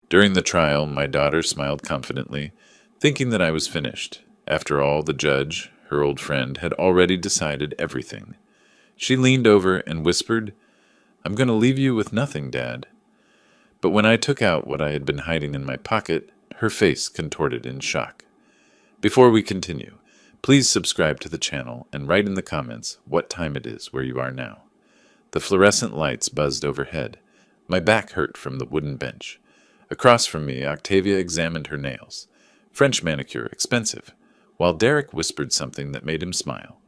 During the trial, my daughter smiled confidently, thinking that I was finished. After all, the judge, her old friend, had already decided everything. She leaned over and whispered, "I'm going to leave you with nothing, Dad." But when I took out what I had been hiding in my pocket, her face contorted in shock. Before we continue, please subscribe to the channel and write in the comments what time it is where you are now. The fluorescent lights buzzed overhead. My back hurt from the wooden bench. Across from me, Octavia examined her nails. French manicure, expensive, while Derek whispered something that made him smile.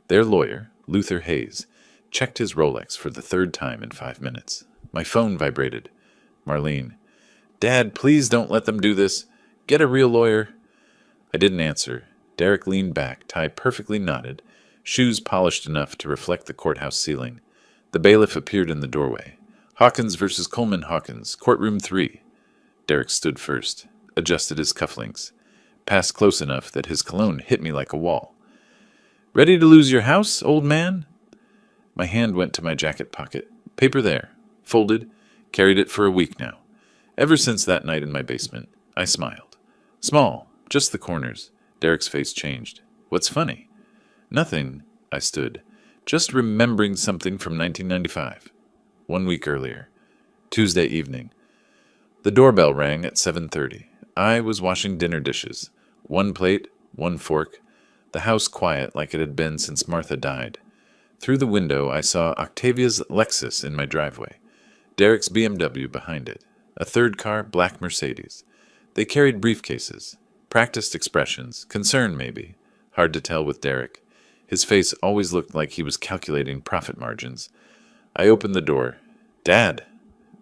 Their lawyer, Luther Hayes, checked his Rolex for the third time in 5 minutes. My phone vibrated. Marlene. "Dad, please don't let them do this. Get a real lawyer." I didn't answer. Derek leaned back, tie perfectly knotted, shoes polished enough to reflect the courthouse ceiling. The bailiff appeared in the doorway. "Hawkins versus Coleman Hawkins, courtroom 3. Derek stood first, adjusted his cufflinks, passed close enough that his cologne hit me like a wall. "Ready to lose your house, old man?" My hand went to my jacket pocket. Paper there, folded, carried it for a week now. Ever since that night in my basement, I smiled. Small, just the corners. Derek's face changed. "What's funny?" "Nothing," I stood. "Just remembering something from 1995. 1 week earlier. Tuesday evening. The doorbell rang at 7:30. I was washing dinner dishes. 1 plate, 1 fork. The house quiet like it had been since Martha died. Through the window I saw Octavia's Lexus in my driveway. Derek's BMW behind it. A third car, black Mercedes. They carried briefcases. Practiced expressions. Concern, maybe. Hard to tell with Derek. His face always looked like he was calculating profit margins. I opened the door. "Dad!"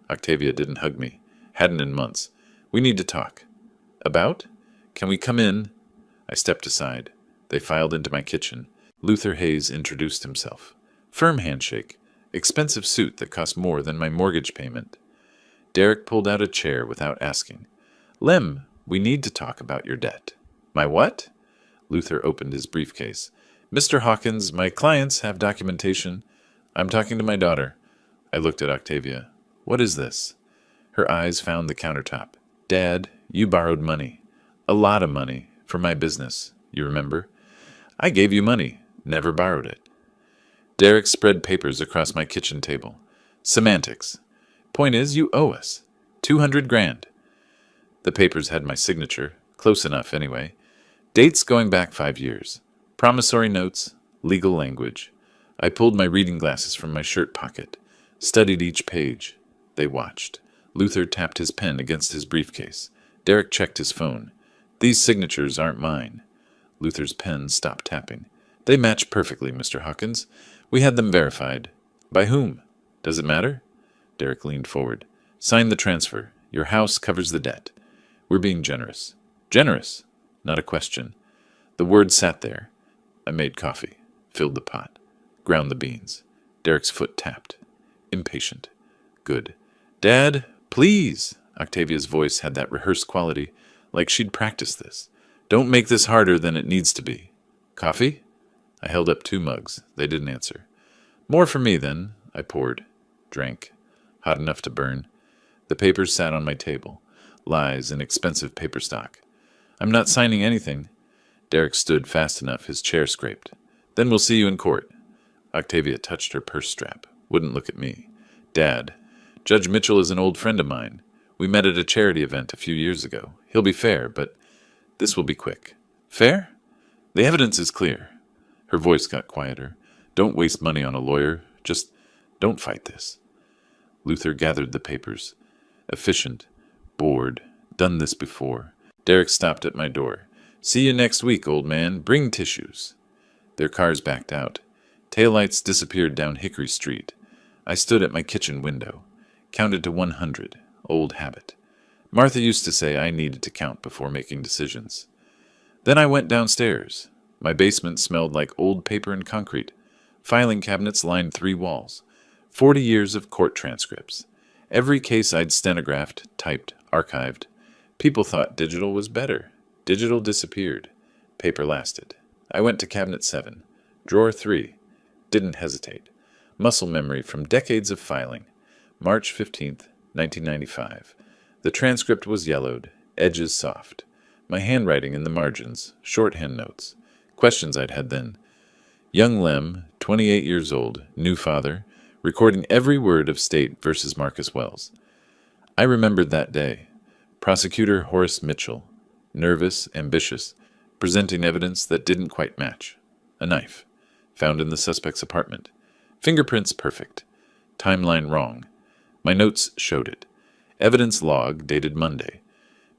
Octavia didn't hug me. Hadn't in months. "We need to talk." "About? Can we come in?" I stepped aside. They filed into my kitchen. Luther Hayes introduced himself. Firm handshake. Expensive suit that cost more than my mortgage payment. Derek pulled out a chair without asking. "Lem, we need to talk about your debt." "My what?" Luther opened his briefcase. "Mr. Hawkins, my clients have documentation. I'm talking to my daughter." I looked at Octavia. "What is this?" Her eyes found the countertop. "Dad, you borrowed money. A lot of money. For my business. You remember?" "I gave you money. Never borrowed it." Derek spread papers across my kitchen table. "Semantics. Point is, you owe us. 200 grand. The papers had my signature. Close enough, anyway. Dates going back 5 years. Promissory notes. Legal language. I pulled my reading glasses from my shirt pocket. Studied each page. They watched. Luther tapped his pen against his briefcase. Derek checked his phone. "These signatures aren't mine." Luther's pen stopped tapping. "They match perfectly, Mr. Hawkins. We had them verified." "By whom? Does it matter?" Derek leaned forward. "Sign the transfer. Your house covers the debt. We're being generous." "Generous?" Not a question. The word sat there. I made coffee. Filled the pot. Ground the beans. Derek's foot tapped. Impatient. "Good. Dad, please!" Octavia's voice had that rehearsed quality, like she'd practiced this. "Don't make this harder than it needs to be." "Coffee?" I held up 2 mugs. They didn't answer. "More for me, then." I poured. Drank. Hot enough to burn. The papers sat on my table. Lies in expensive paper stock. "I'm not signing anything." Derek stood fast enough, his chair scraped. "Then we'll see you in court." Octavia touched her purse strap. Wouldn't look at me. "Dad, Judge Mitchell is an old friend of mine. We met at a charity event a few years ago. He'll be fair, but this will be quick." "Fair?" "The evidence is clear." Her voice got quieter. "Don't waste money on a lawyer. Just don't fight this." Luther gathered the papers. Efficient. Bored. Done this before. Derek stopped at my door. "See you next week, old man. Bring tissues." Their cars backed out. Taillights disappeared down Hickory Street. I stood at my kitchen window. Counted to 100. Old habit. Martha used to say I needed to count before making decisions. Then I went downstairs. My basement smelled like old paper and concrete. Filing cabinets lined 3 walls. 40 years of court transcripts. Every case I'd stenographed, typed, archived. People thought digital was better. Digital disappeared. Paper lasted. I went to cabinet 7. Drawer 3. Didn't hesitate. Muscle memory from decades of filing. March 15th, 1995. The transcript was yellowed, edges soft. My handwriting in the margins, shorthand notes. Questions I'd had then. Young Lem, 28 years old, new father, recording every word of State versus Marcus Wells. I remembered that day. Prosecutor Horace Mitchell, nervous, ambitious, presenting evidence that didn't quite match. A knife, found in the suspect's apartment. Fingerprints perfect. Timeline wrong. My notes showed it. Evidence log dated Monday.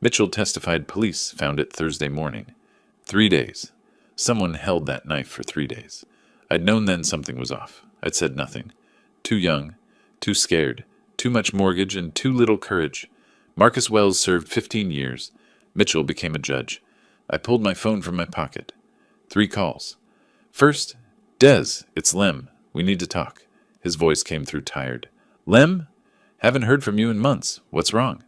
Mitchell testified police found it Thursday morning. 3 days. Someone held that knife for 3 days. I'd known then something was off. I'd said nothing. Too young, too scared, too much mortgage, and too little courage. Marcus Wells served 15 years. Mitchell became a judge. I pulled my phone from my pocket. 3 calls. First, Des, it's Lem. We need to talk. His voice came through tired. Lem? Haven't heard from you in months. What's wrong?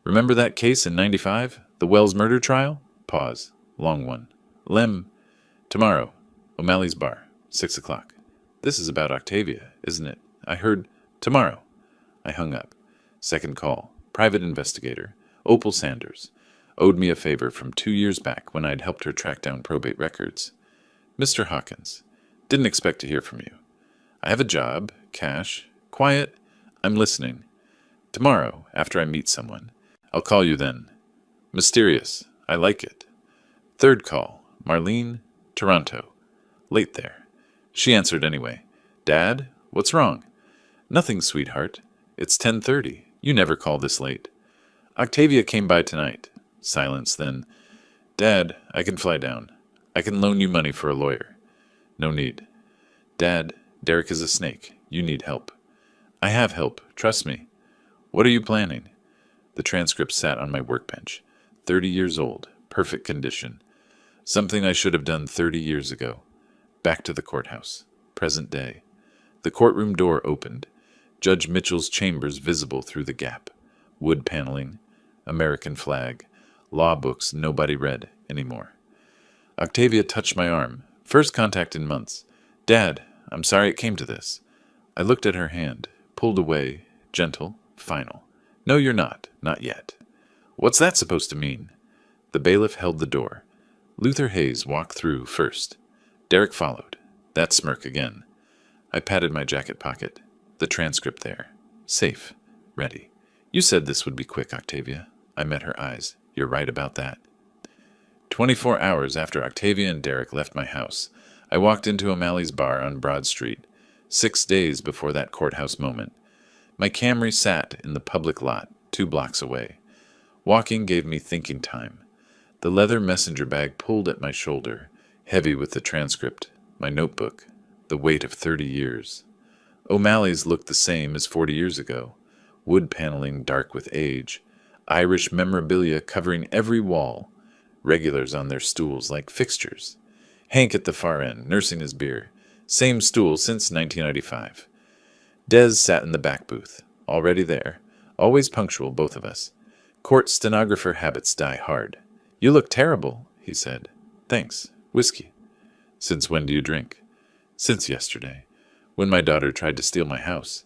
Remember that case in '95? The Wells murder trial? Pause. Long one. Lem, tomorrow. O'Malley's bar. 6 o'clock. This is about Octavia, isn't it? I heard tomorrow. I hung up. Second call. Private investigator. Opal Sanders. Owed me a favor from 2 years back when I'd helped her track down probate records. Mr. Hawkins. Didn't expect to hear from you. I have a job, cash, quiet. I'm listening. Tomorrow, after I meet someone. I'll call you then. Mysterious. I like it. Third call. Marlene, Toronto. Late there. She answered anyway. Dad, what's wrong? Nothing, sweetheart. It's 10:30. You never call this late. Octavia came by tonight. Silence then. Dad, I can fly down. I can loan you money for a lawyer. No need. Dad, Derek is a snake. You need help. I have help. Trust me. What are you planning? The transcript sat on my workbench. 30 years old. Perfect condition. Something I should have done 30 years ago. Back to the courthouse. Present day. The courtroom door opened. Judge Mitchell's chambers visible through the gap. Wood paneling. American flag. Law books nobody read anymore. Octavia touched my arm. First contact in months. Dad, I'm sorry it came to this. I looked at her hand. Pulled away. Gentle. Final. No, you're not. Not yet. What's that supposed to mean? The bailiff held the door. Luther Hayes walked through first. Derek followed. That smirk again. I patted my jacket pocket. The transcript there. Safe. Ready. You said this would be quick, Octavia. I met her eyes. You're right about that. 24 hours after Octavia and Derek left my house, I walked into O'Malley's bar on Broad Street. 6 days before that courthouse moment. My Camry sat in the public lot, 2 blocks away. Walking gave me thinking time. The leather messenger bag pulled at my shoulder, heavy with the transcript, my notebook, the weight of 30 years. O'Malley's looked the same as 40 years ago, wood paneling dark with age, Irish memorabilia covering every wall, regulars on their stools like fixtures. Hank at the far end, nursing his beer, same stool since 1995. Des sat in the back booth, already there, always punctual, both of us. Court stenographer habits die hard. You look terrible, he said. Thanks. Whiskey. Since when do you drink? Since yesterday, when my daughter tried to steal my house.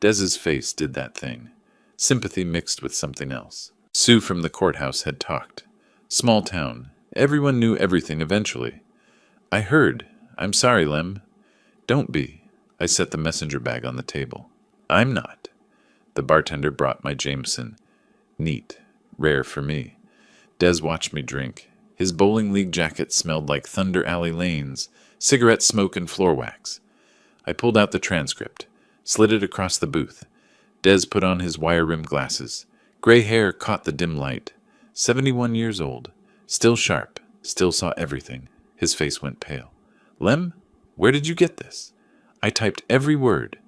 Des's face did that thing. Sympathy mixed with something else. Sue from the courthouse had talked. Small town. Everyone knew everything eventually. I heard. I'm sorry, Lem. Don't be. I set the messenger bag on the table. I'm not. The bartender brought my Jameson. Neat. Rare for me. Des watched me drink. His bowling league jacket smelled like Thunder Alley lanes, cigarette smoke and floor wax. I pulled out the transcript, slid it across the booth. Des put on his wire-rimmed glasses. Gray hair caught the dim light. 71 years old. Still sharp. Still saw everything. His face went pale. Lem, where did you get this? I typed every word.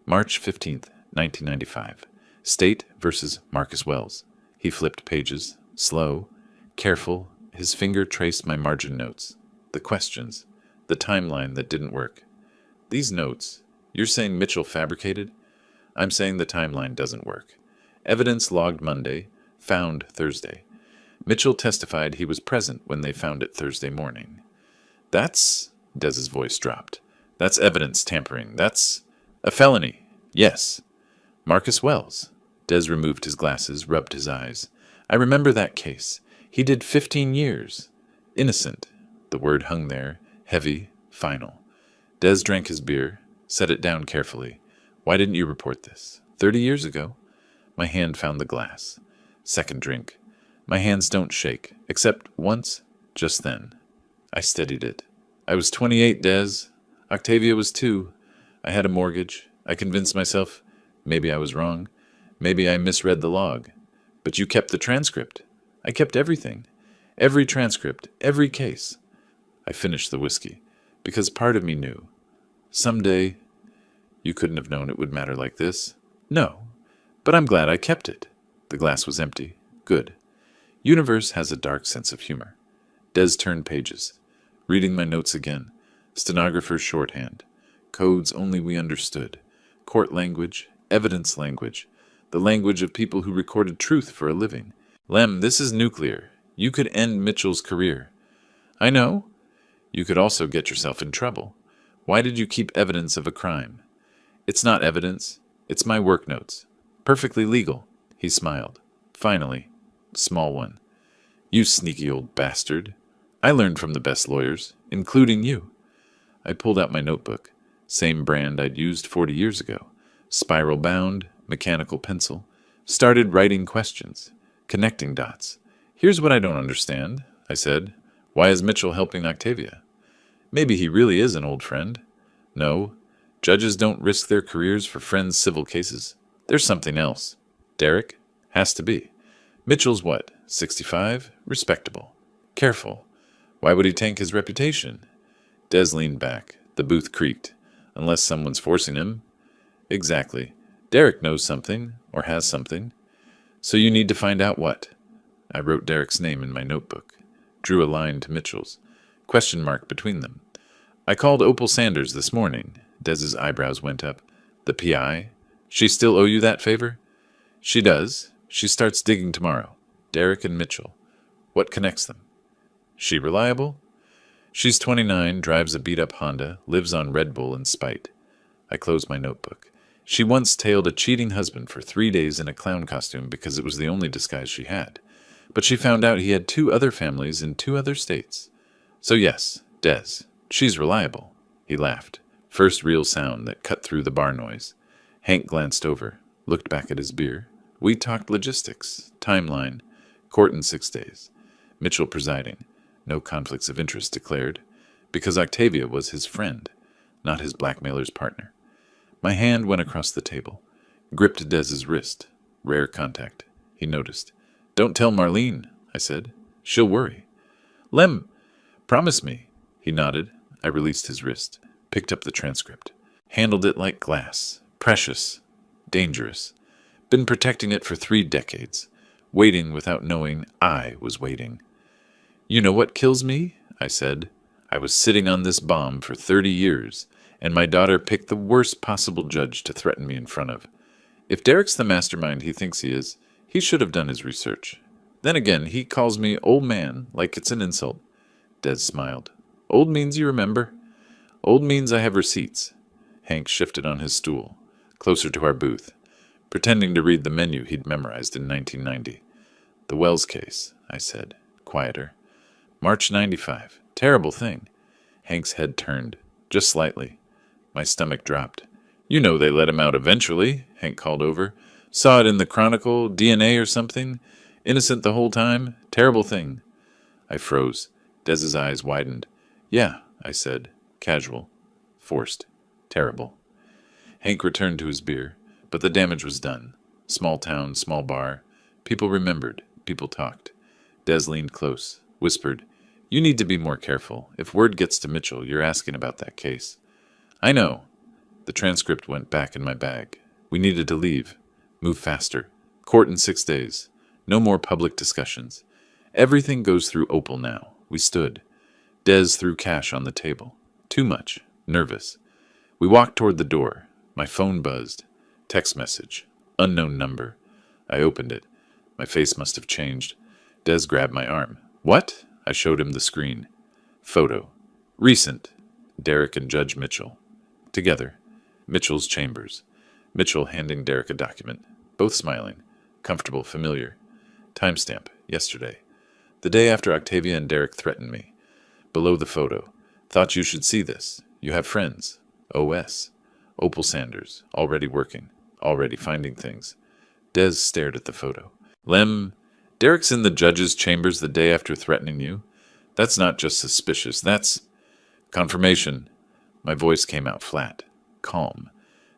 March 15th, 1995. State versus Marcus Wells. He flipped pages, slow, careful. His finger traced my margin notes. The questions. The timeline that didn't work. These notes. You're saying Mitchell fabricated? I'm saying the timeline doesn't work. Evidence logged Monday. Found Thursday. Mitchell testified he was present when they found it Thursday morning. That's... Des's voice dropped. That's evidence tampering. That's a felony. Yes. Marcus Wells. Des removed his glasses, rubbed his eyes. I remember that case. He did 15 years. Innocent. The word hung there, heavy, final. Des drank his beer, set it down carefully. Why didn't you report this? 30 years ago. My hand found the glass. Second drink. My hands don't shake, except once, just then. I steadied it. I was 28, Des. Octavia was 2. I had a mortgage. I convinced myself maybe I was wrong. Maybe I misread the log. But you kept the transcript. I kept everything. Every transcript, every case. I finished the whiskey, because part of me knew. Someday, you couldn't have known it would matter like this. No, but I'm glad I kept it. The glass was empty. Good. Universe has a dark sense of humor. Des turned pages. Reading my notes again. Stenographer's shorthand. Codes only we understood. Court language. Evidence language. The language of people who recorded truth for a living. Lem, this is nuclear. You could end Mitchell's career. I know. You could also get yourself in trouble. Why did you keep evidence of a crime? It's not evidence. It's my work notes. Perfectly legal. He smiled. Finally. Small one. You sneaky old bastard. I learned from the best lawyers, including you. I pulled out my notebook. Same brand I'd used 40 years ago. Spiral bound, mechanical pencil. Started writing questions. Connecting dots. Here's what I don't understand, I said. Why is Mitchell helping Octavia? Maybe he really is an old friend. No, judges don't risk their careers for friends' civil cases. There's something else. Derek? Has to be. Mitchell's what, 65? Respectable. Careful. Why would he tank his reputation? Des leaned back. The booth creaked. Unless someone's forcing him. Exactly. Derek knows something, or has something. So you need to find out what? I wrote Derek's name in my notebook. Drew a line to Mitchell's. Question mark between them. I called Opal Sanders this morning. Des's eyebrows went up. The PI? She still owe you that favor? She does. She starts digging tomorrow. Derek and Mitchell. What connects them? She reliable? She's 29, drives a beat-up Honda, lives on Red Bull in spite. I closed my notebook. She once tailed a cheating husband for 3 days in a clown costume because it was the only disguise she had. But she found out he had 2 other families in 2 other states. So yes, Des. She's reliable. He laughed. First real sound that cut through the bar noise. Hank glanced over, looked back at his beer. We talked logistics, timeline, court in 6 days. Mitchell presiding. No conflicts of interest declared. Because Octavia was his friend, not his blackmailer's partner. My hand went across the table, gripped Des's wrist. Rare contact. He noticed. Don't tell Marlene, I said. She'll worry. Lem, promise me. He nodded. I released his wrist, picked up the transcript. Handled it like glass. Precious. Dangerous. Been protecting it for 3 decades. Waiting without knowing I was waiting. You know what kills me? I said. I was sitting on this bomb for 30 years, and my daughter picked the worst possible judge to threaten me in front of. If Derek's the mastermind he thinks he is, he should have done his research. Then again, he calls me old man like it's an insult. Des smiled. Old means you remember. Old means I have receipts. Hank shifted on his stool, closer to our booth, pretending to read the menu he'd memorized in 1990. The Wells case, I said, quieter. March 95. Terrible thing. Hank's head turned, just slightly. My stomach dropped. You know they let him out eventually, Hank called over. Saw it in the Chronicle, DNA or something. Innocent the whole time. Terrible thing. I froze. Des's eyes widened. Yeah, I said. Casual. Forced. Terrible. Hank returned to his beer, but the damage was done. Small town, small bar. People remembered. People talked. Des leaned close, whispered, You need to be more careful. If word gets to Mitchell, you're asking about that case. I know. The transcript went back in my bag. We needed to leave. Move faster. Court in 6 days. No more public discussions. Everything goes through Opal now. We stood. Des threw cash on the table. Too much. Nervous. We walked toward the door. My phone buzzed. Text message. Unknown number. I opened it. My face must have changed. Des grabbed my arm. What? I showed him the screen. Photo. Recent. Derek and Judge Mitchell. Together. Mitchell's chambers. Mitchell handing Derek a document. both smiling. Comfortable, familiar. Timestamp, yesterday. The day after Octavia and Derek threatened me. Below the photo. Thought you should see this. You have friends. OS. Opal Sanders. Already working. Already finding things. Des stared at the photo. Lem, Derek's in the judge's chambers the day after threatening you. That's not just suspicious. That's confirmation. My voice came out flat. Calm.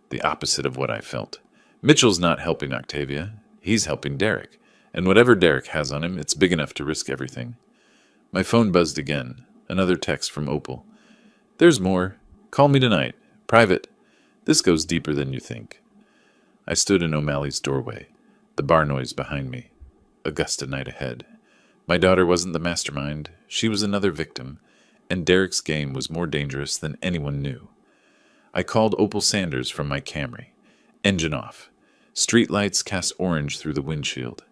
The opposite of what I felt. Mitchell's not helping Octavia. He's helping Derek. And whatever Derek has on him, it's big enough to risk everything. My phone buzzed again. Another text from Opal. There's more. Call me tonight. Private. This goes deeper than you think. I stood in O'Malley's doorway. The bar noise behind me. Augusta night ahead. My daughter wasn't the mastermind. She was another victim. And Derek's game was more dangerous than anyone knew. I called Opal Sanders from my Camry. Engine off. Street lights cast orange through the windshield.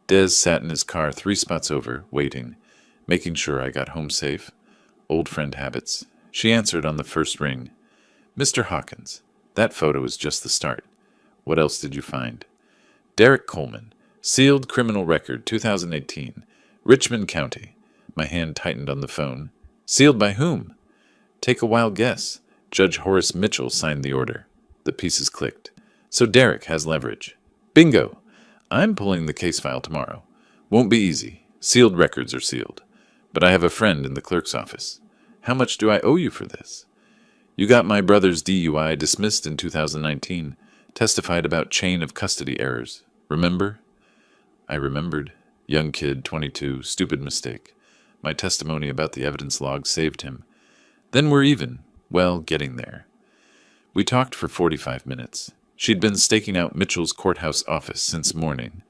Des sat in his car 3 spots over, waiting, making sure I got home safe. Old friend habits. She answered on the first ring. Mr. Hawkins, that photo is just the start. What else did you find? Derek Coleman, sealed criminal record 2018, Richmond County. My hand tightened on the phone. Sealed by whom? Take a wild guess. Judge Horace Mitchell signed the order. The pieces clicked. So Derek has leverage. Bingo! I'm pulling the case file tomorrow. Won't be easy. Sealed records are sealed. But I have a friend in the clerk's office. How much do I owe you for this? You got my brother's DUI dismissed in 2019. Testified about chain of custody errors. Remember? I remembered. Young kid, 22, stupid mistake. My testimony about the evidence log saved him. Then we're even. Well, getting there. We talked for 45 minutes. She'd been staking out Mitchell's courthouse office since morning.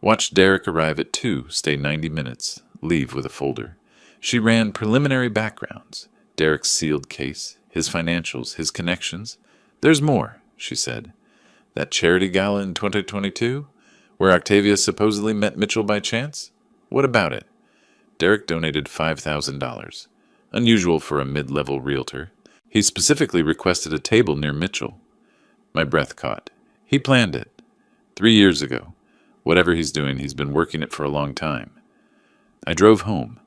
Watched Derek arrive at 2, stay 90 minutes, leave with a folder. She ran preliminary backgrounds. Derek's sealed case, his financials, his connections. There's more, she said. That charity gala in 2022, where Octavia supposedly met Mitchell by chance? What about it? Derek donated $5,000. Unusual for a mid-level realtor. He specifically requested a table near Mitchell. My breath caught. He planned it. 3 years ago. Whatever he's doing, he's been working it for a long time. I drove home.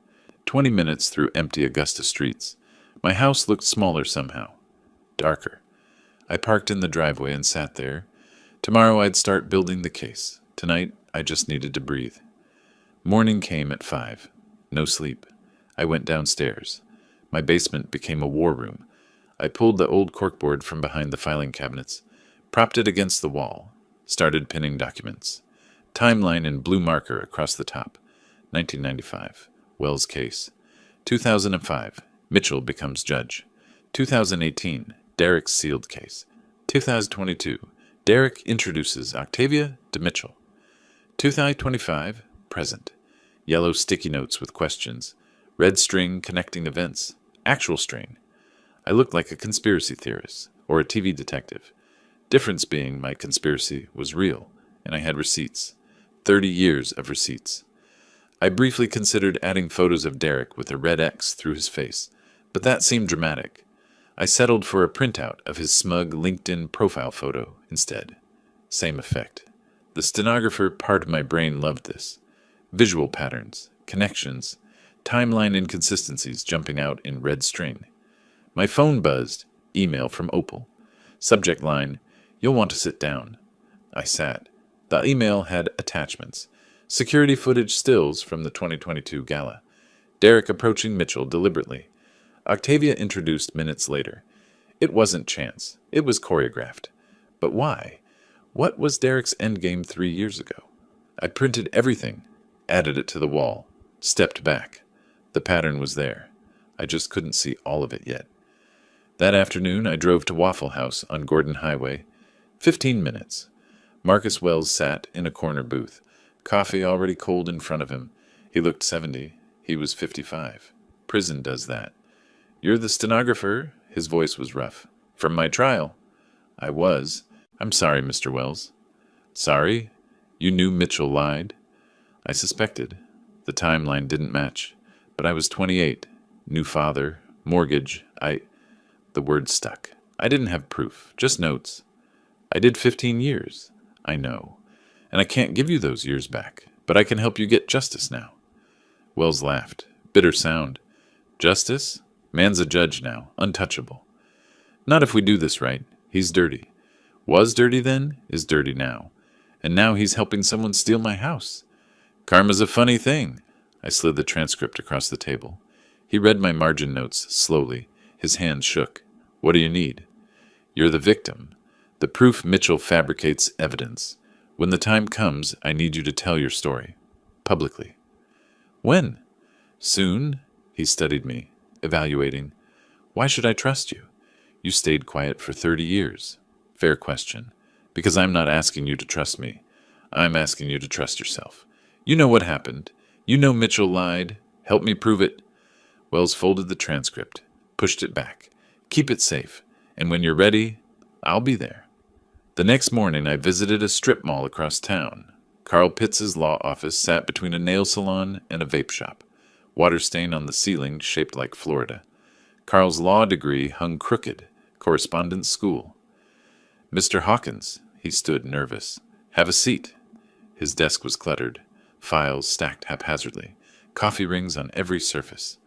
20 minutes through empty Augusta streets. My house looked smaller somehow. Darker. I parked in the driveway and sat there. Tomorrow I'd start building the case. Tonight, I just needed to breathe. Morning came at 5. No sleep. I went downstairs. My basement became a war room. I pulled the old corkboard from behind the filing cabinets, propped it against the wall, started pinning documents. Timeline in blue marker across the top. 1995. Wells case. 2005. Mitchell becomes judge. 2018. Derek's sealed case. 2022. Derek introduces Octavia to Mitchell. 2025. Present. Yellow sticky notes with questions. Red string connecting events. Actual string. I looked like a conspiracy theorist, or a TV detective. Difference being my conspiracy was real, and I had receipts. 30 years of receipts. I briefly considered adding photos of Derek with a red X through his face, but that seemed dramatic. I settled for a printout of his smug LinkedIn profile photo instead. Same effect. The stenographer part of my brain loved this. Visual patterns, connections, timeline inconsistencies jumping out in red string. My phone buzzed. Email from Opal. Subject line, you'll want to sit down. I sat. The email had attachments. Security footage stills from the 2022 gala. Derek approaching Mitchell deliberately. Octavia introduced minutes later. It wasn't chance. It was choreographed. But why? What was Derek's endgame 3 years ago? I printed everything, added it to the wall, stepped back. The pattern was there. I just couldn't see all of it yet. That afternoon, I drove to Waffle House on Gordon Highway. 15 minutes. Marcus Wells sat in a corner booth. Coffee already cold in front of him. He looked 70. He was 55. Prison does that. You're the stenographer? His voice was rough. From my trial. I was. I'm sorry, Mr. Wells. Sorry? You knew Mitchell lied? I suspected. The timeline didn't match. But I was 28. New father. Mortgage. The word stuck. I didn't have proof. Just notes. I did 15 years. I know. and I can't give you those years back, but I can help you get justice now." Wells laughed. Bitter sound. "Justice? Man's a judge now, untouchable. Not if we do this right. He's dirty. Was dirty then, is dirty now. And now he's helping someone steal my house. Karma's a funny thing." I slid the transcript across the table. He read my margin notes slowly. His hands shook. "What do you need?" "You're the victim. The proof Mitchell fabricates evidence. When the time comes, I need you to tell your story. Publicly." "When?" "Soon." He studied me, evaluating. "Why should I trust you? You stayed quiet for 30 years. Fair question. Because I'm not asking you to trust me. I'm asking you to trust yourself. You know what happened. You know Mitchell lied. Help me prove it." Wells folded the transcript, pushed it back. "Keep it safe. And when you're ready, I'll be there." The next morning, I visited a strip mall across town. Carl Pitts' law office sat between a nail salon and a vape shop. Water stain on the ceiling shaped like Florida. Carl's law degree hung crooked. Correspondence school. "Mr. Hawkins," he stood nervous. "Have a seat." His desk was cluttered. Files stacked haphazardly. Coffee rings on every surface.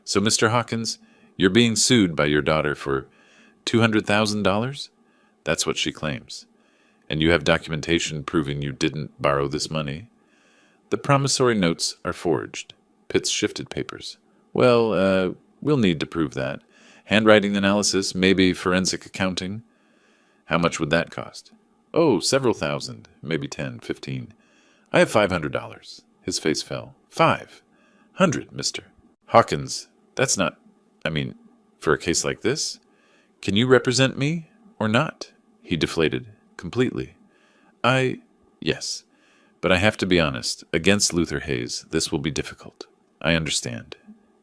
"So, Mr. Hawkins, you're being sued by your daughter for $200,000? That's what she claims. And you have documentation proving you didn't borrow this money?" "The promissory notes are forged." Pitts shifted papers. "Well, we'll need to prove that. Handwriting analysis, maybe forensic accounting." "How much would that cost?" "Oh, several thousand, maybe 10, 15. I have $500. His face fell. "500, mister." "Hawkins, that's not, for a case like this? Can you represent me or not?" He deflated. "Completely." Yes. But I have to be honest. Against Luther Hayes, this will be difficult. I understand.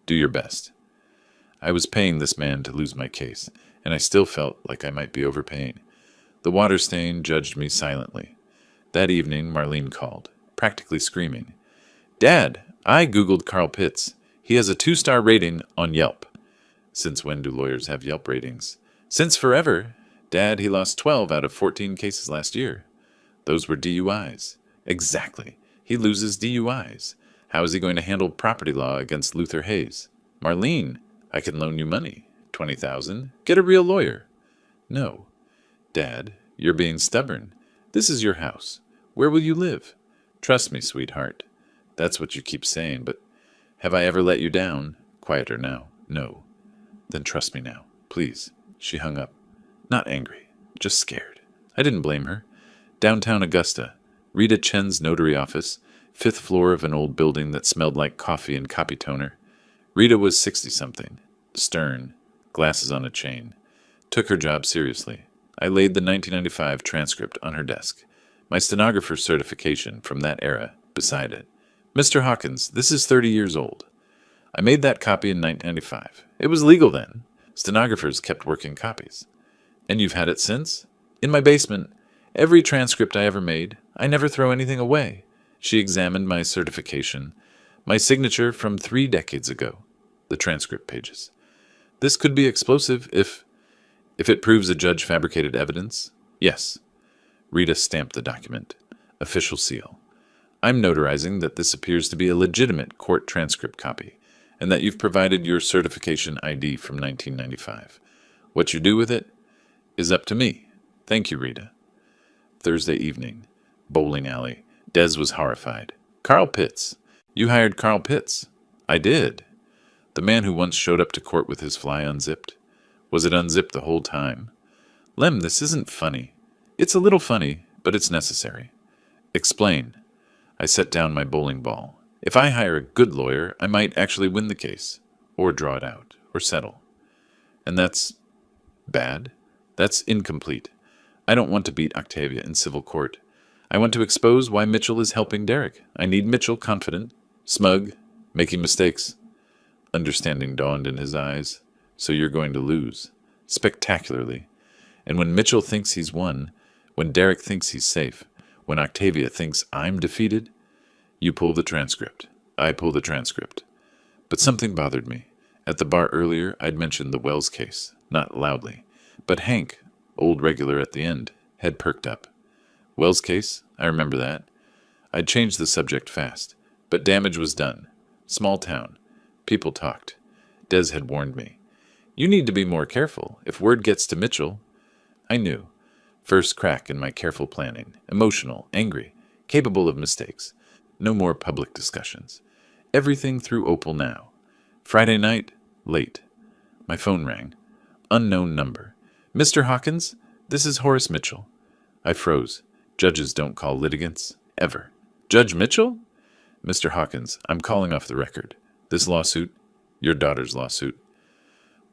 Do your best. I was paying this man to lose my case, and I still felt like I might be overpaying. The water stain judged me silently. That evening, Marlene called, practically screaming. "Dad, I Googled Carl Pitts. He has a 2-star rating on Yelp." Since when do lawyers have Yelp ratings? "Since forever. Dad, he lost 12 out of 14 cases last year. Those were DUIs. "Exactly. He loses DUIs. How is he going to handle property law against Luther Hayes?" "Marlene, I can loan you money. 20,000. Get a real lawyer." "No." "Dad, you're being stubborn. This is your house. Where will you live?" "Trust me, sweetheart." "That's what you keep saying, but have I ever let you down?" Quieter now. "No." "Then trust me now, please." She hung up. Not angry, just scared. I didn't blame her. Downtown Augusta, Rita Chen's notary office, 5th floor of an old building that smelled like coffee and copy toner. Rita was 60-something, stern, glasses on a chain. Took her job seriously. I laid the 1995 transcript on her desk, my stenographer's certification from that era beside it. "Mr. Hawkins, this is 30 years old. I made that copy in 1995. It was legal then. Stenographers kept working copies." "And you've had it since?" "In my basement. Every transcript I ever made. I never throw anything away." She examined my certification, my signature from 3 decades ago, the transcript pages. "This could be explosive if it proves a judge fabricated evidence." "Yes." Rita stamped the document. Official seal. "I'm notarizing that this appears to be a legitimate court transcript copy, and that you've provided your certification ID from 1995. What you do with it is up to me. Thank you, Rita." Thursday evening. Bowling alley. Des was horrified. "Carl Pitts. You hired Carl Pitts." "I did." "The man who once showed up to court with his fly unzipped? Was it unzipped the whole time?" "Lem, this isn't funny." "It's a little funny, but it's necessary." "Explain." I set down my bowling ball. "If I hire a good lawyer, I might actually win the case. Or draw it out. Or settle." "And that's bad?" "That's incomplete. I don't want to beat Octavia in civil court. I want to expose why Mitchell is helping Derek. I need Mitchell confident, smug, making mistakes." Understanding dawned in his eyes. "So you're going to lose. Spectacularly. And when Mitchell thinks he's won, when Derek thinks he's safe, when Octavia thinks I'm defeated, you pull the transcript. I pull the transcript." But something bothered me. At the bar earlier, I'd mentioned the Wells case, not loudly. But Hank, old regular at the end, had perked up. Wells case? I remember that. I'd changed the subject fast, but damage was done. Small town. People talked. Des had warned me. You need to be more careful. If word gets to Mitchell. I knew. First crack in my careful planning. Emotional, angry, capable of mistakes. No more public discussions. Everything through Opal now. Friday night, late. My phone rang. Unknown number. Mr. Hawkins, this is Horace Mitchell. I froze. Judges don't call litigants. Ever. Judge Mitchell? Mr. Hawkins, I'm calling off the record. This lawsuit, your daughter's lawsuit.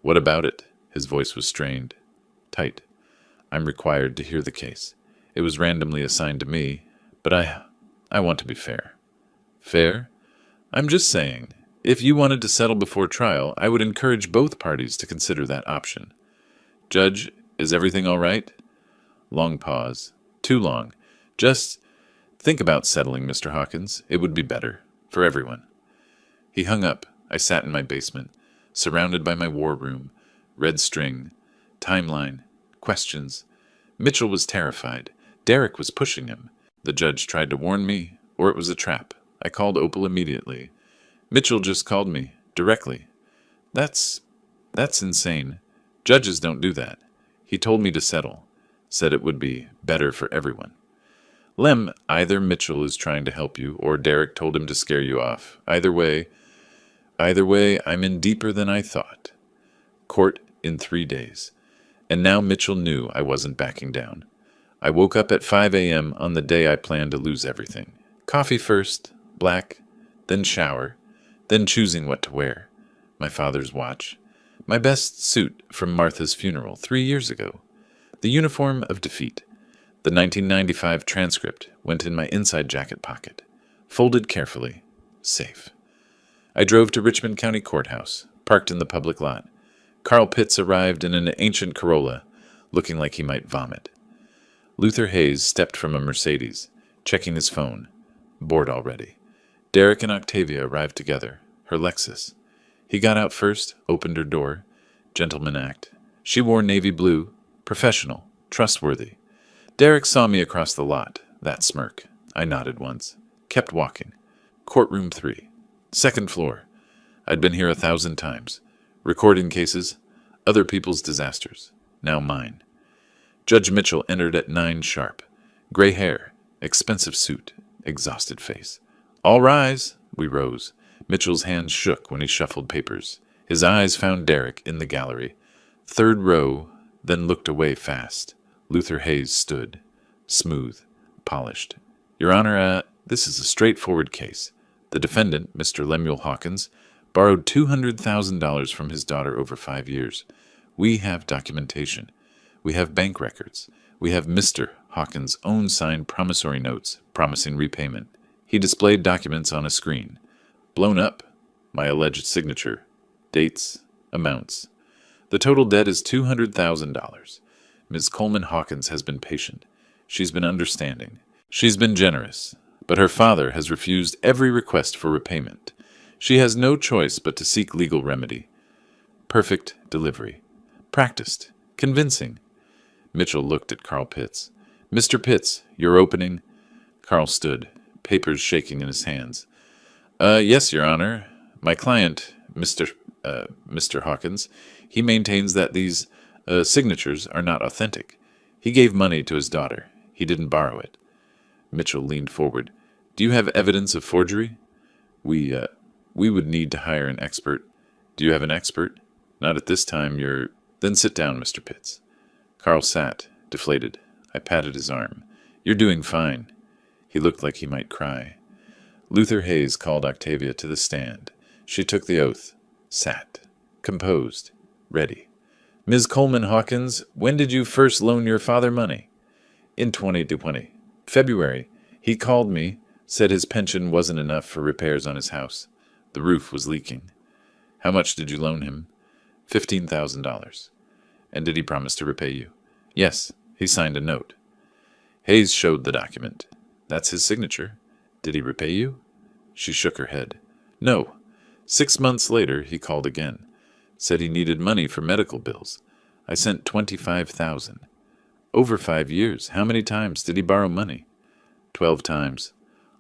What about it? His voice was strained. Tight. I'm required to hear the case. It was randomly assigned to me, but I want to be fair. Fair? I'm just saying, if you wanted to settle before trial, I would encourage both parties to consider that option. Judge, is everything all right? Long pause. Too long. Just think about settling, Mr. Hawkins. It would be better. For everyone. He hung up. I sat in my basement, surrounded by my war room, red string, timeline, questions. Mitchell was terrified. Derek was pushing him. The judge tried to warn me, or it was a trap. I called Opal immediately. Mitchell just called me, directly. That's insane. Judges don't do that. He told me to settle. Said it would be better for everyone. Lem, either Mitchell is trying to help you, or Derek told him to scare you off. Either way, I'm in deeper than I thought. Court in 3 days. And now Mitchell knew I wasn't backing down. I woke up at 5 a.m. on the day I planned to lose everything. Coffee first, black, then shower, then choosing what to wear. My father's watch. My best suit from Martha's funeral 3 years ago. The uniform of defeat. The 1995 transcript went in my inside jacket pocket. Folded carefully. Safe. I drove to Richmond County Courthouse, parked in the public lot. Carl Pitts arrived in an ancient Corolla, looking like he might vomit. Luther Hayes stepped from a Mercedes, checking his phone. Bored already. Derek and Octavia arrived together, her Lexus. He got out first, opened her door. Gentleman act. She wore navy blue, professional, trustworthy. Derek saw me across the lot, that smirk. I nodded once. Kept walking. Courtroom 3. Second floor. I'd been here 1,000 times. Recording cases, other people's disasters. Now mine. Judge Mitchell entered at 9 sharp. Gray hair, expensive suit, exhausted face. All rise. We rose. Mitchell's hands shook when he shuffled papers. His eyes found Derek in the gallery. 3rd row, then looked away fast. Luther Hayes stood. Smooth. Polished. Your Honor, this is a straightforward case. The defendant, Mr. Lemuel Hawkins, borrowed $200,000 from his daughter over 5 years. We have documentation. We have bank records. We have Mr. Hawkins' own signed promissory notes promising repayment. He displayed documents on a screen. Blown up. My alleged signature. Dates. Amounts. The total debt is $200,000. Ms. Coleman Hawkins has been patient. She's been understanding. She's been generous. But her father has refused every request for repayment. She has no choice but to seek legal remedy. Perfect delivery. Practiced. Convincing. Mitchell looked at Carl Pitts. Mr. Pitts, your opening. Carl stood, papers shaking in his hands. Yes, Your Honor. My client, Mr. Hawkins, he maintains that these signatures are not authentic. He gave money to his daughter. He didn't borrow it. Mitchell leaned forward. Do you have evidence of forgery? We would need to hire an expert. Do you have an expert? Not at this time. Then sit down, Mr. Pitts. Carl sat, deflated. I patted his arm. You're doing fine. He looked like he might cry. Luther Hayes called Octavia to the stand. She took the oath. Sat. Composed. Ready. Ms. Coleman Hawkins, when did you first loan your father money? In 2020. February. He called me, said his pension wasn't enough for repairs on his house. The roof was leaking. How much did you loan him? $15,000. And did he promise to repay you? Yes, he signed a note. Hayes showed the document. That's his signature. Did he repay you? She shook her head. No. 6 months later, he called again. Said he needed money for medical bills. I sent $25,000. Over 5 years. How many times did he borrow money? 12 times.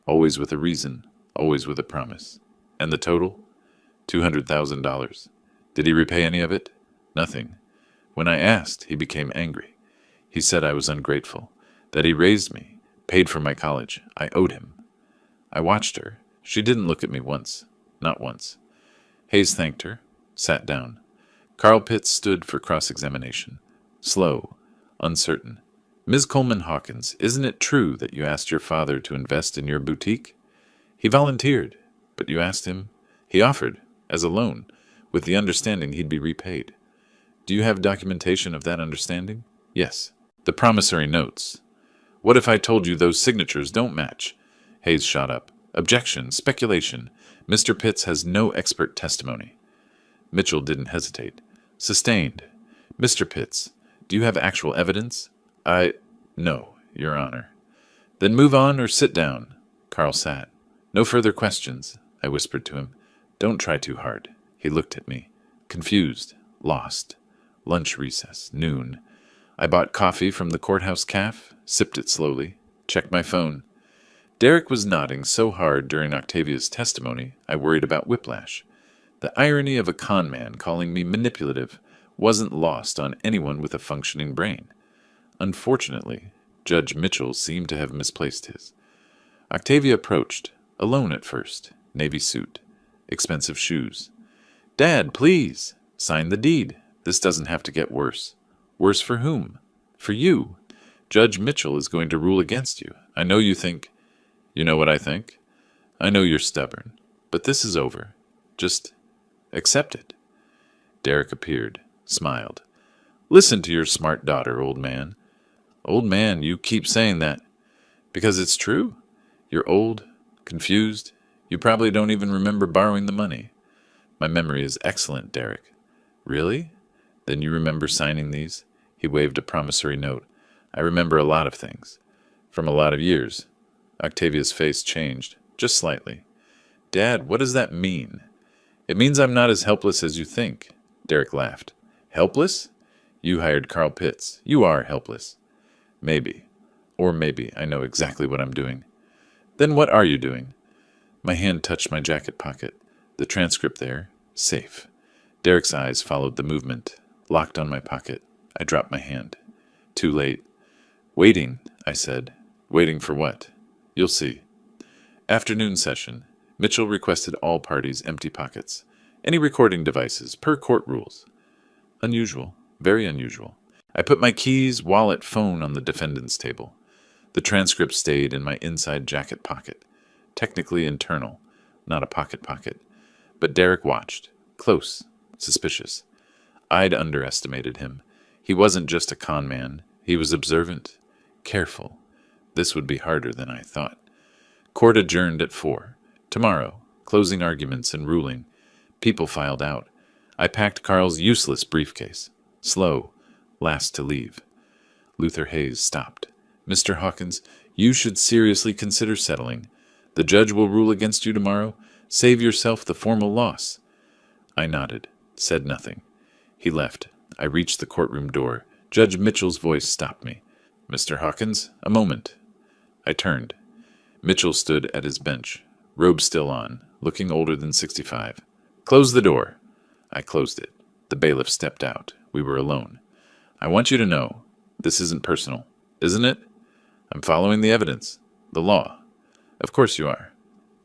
Always with a reason, always with a promise. And the total? $200,000. Did he repay any of it? Nothing. When I asked, he became angry. He said I was ungrateful, that he raised me, paid for my college. I owed him. I watched her. She didn't look at me once. Not once. Hayes thanked her, sat down. Carl Pitts stood for cross-examination. Slow, uncertain. Ms. Coleman Hawkins, isn't it true that you asked your father to invest in your boutique? He volunteered, but you asked him. He offered, as a loan, with the understanding he'd be repaid. Do you have documentation of that understanding? Yes. The promissory notes. What if I told you those signatures don't match? Hayes shot up. Objection, speculation. Mr. Pitts has no expert testimony. Mitchell didn't hesitate. Sustained. Mr. Pitts, do you have actual evidence? No, Your Honor. Then move on or sit down. Carl sat. No further questions, I whispered to him. Don't try too hard. He looked at me. Confused. Lost. Lunch recess. Noon. I bought coffee from the courthouse cafe, sipped it slowly, checked my phone. Derek was nodding so hard during Octavia's testimony, I worried about whiplash. The irony of a con man calling me manipulative wasn't lost on anyone with a functioning brain. Unfortunately, Judge Mitchell seemed to have misplaced his. Octavia approached, alone at first, navy suit, expensive shoes. Dad, please, sign the deed. This doesn't have to get worse. Worse for whom? For you. Judge Mitchell is going to rule against you. I know you think... You know what I think? I know you're stubborn, but this is over. Just accept it. Derek appeared, smiled. Listen to your smart daughter, old man. Old man, you keep saying that. Because it's true. You're old, confused. You probably don't even remember borrowing the money. My memory is excellent, Derek. Really? Then you remember signing these? He waved a promissory note. I remember a lot of things. From a lot of years. Octavia's face changed, just slightly. Dad, what does that mean? It means I'm not as helpless as you think. Derek laughed. Helpless? You hired Carl Pitts. You are helpless. Maybe. Or maybe I know exactly what I'm doing. Then what are you doing? My hand touched my jacket pocket. The transcript there. Safe. Derek's eyes followed the movement. Locked on my pocket. I dropped my hand. Too late. Waiting, I said. Waiting for what? You'll see. Afternoon session. Mitchell requested all parties empty pockets. Any recording devices, per court rules. Unusual. Very unusual. I put my keys, wallet, phone on the defendant's table. The transcript stayed in my inside jacket pocket. Technically internal, not a pocket. But Derek watched. Close. Suspicious. I'd underestimated him. He wasn't just a con man. He was observant. Careful. This would be harder than I thought. Court adjourned at 4. Tomorrow. Closing arguments and ruling. People filed out. I packed Carl's useless briefcase. Slow. Last to leave. Luther Hayes stopped. Mr. Hawkins, you should seriously consider settling. The judge will rule against you tomorrow. Save yourself the formal loss. I nodded. Said nothing. He left. I reached the courtroom door. Judge Mitchell's voice stopped me. Mr. Hawkins, a moment. I turned. Mitchell stood at his bench, robe still on, looking older than 65. Close the door. I closed it. The bailiff stepped out. We were alone. I want you to know, this isn't personal, isn't it? I'm following the evidence, the law. Of course you are.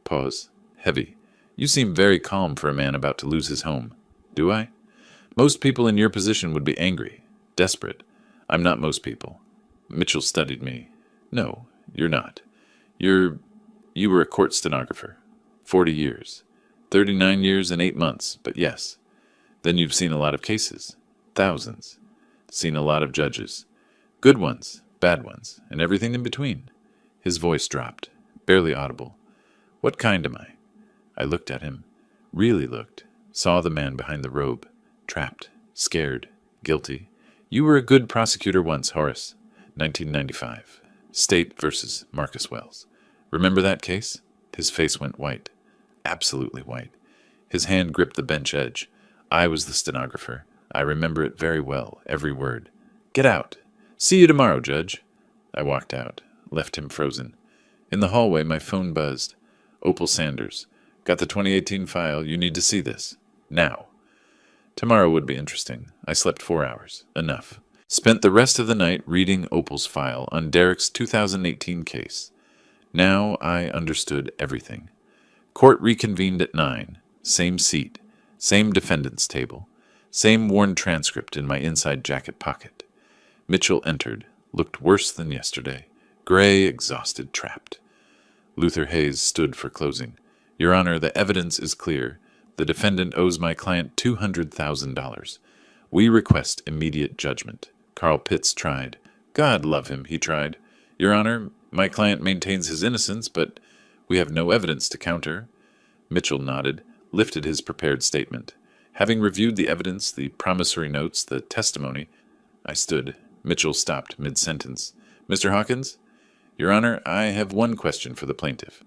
Pause. Heavy. You seem very calm for a man about to lose his home. Do I? Most people in your position would be angry, desperate. I'm not most people. Mitchell studied me. No, you're not. You were a court stenographer. 40 years. 39 years and 8 months, but yes. Then you've seen a lot of cases. Thousands. Seen a lot of judges. Good ones, bad ones, and everything in between. His voice dropped, barely audible. What kind am I? I looked at him. Really looked. Saw the man behind the robe. Trapped. Scared. Guilty. You were a good prosecutor once, Horace. 1995. State versus Marcus Wells. Remember that case? His face went white. Absolutely white. His hand gripped the bench edge. I was the stenographer. I remember it very well, every word. Get out. See you tomorrow, Judge. I walked out, left him frozen. In the hallway, my phone buzzed. Opal Sanders. Got the 2018 file. You need to see this. Now. Tomorrow would be interesting. I slept 4 hours. Enough. Spent the rest of the night reading Opal's file on Derek's 2018 case. Now I understood everything. Court reconvened at 9. Same seat. Same defendant's table. Same worn transcript in my inside jacket pocket. Mitchell entered. Looked worse than yesterday. Gray, exhausted, trapped. Luther Hayes stood for closing. Your Honor, the evidence is clear. The defendant owes my client $200,000. We request immediate judgment. Carl Pitts tried. God love him, he tried. Your Honor, my client maintains his innocence, but we have no evidence to counter. Mitchell nodded, lifted his prepared statement. Having reviewed the evidence, the promissory notes, the testimony, I stood. Mitchell stopped mid-sentence. Mr. Hawkins? Your Honor, I have one question for the plaintiff.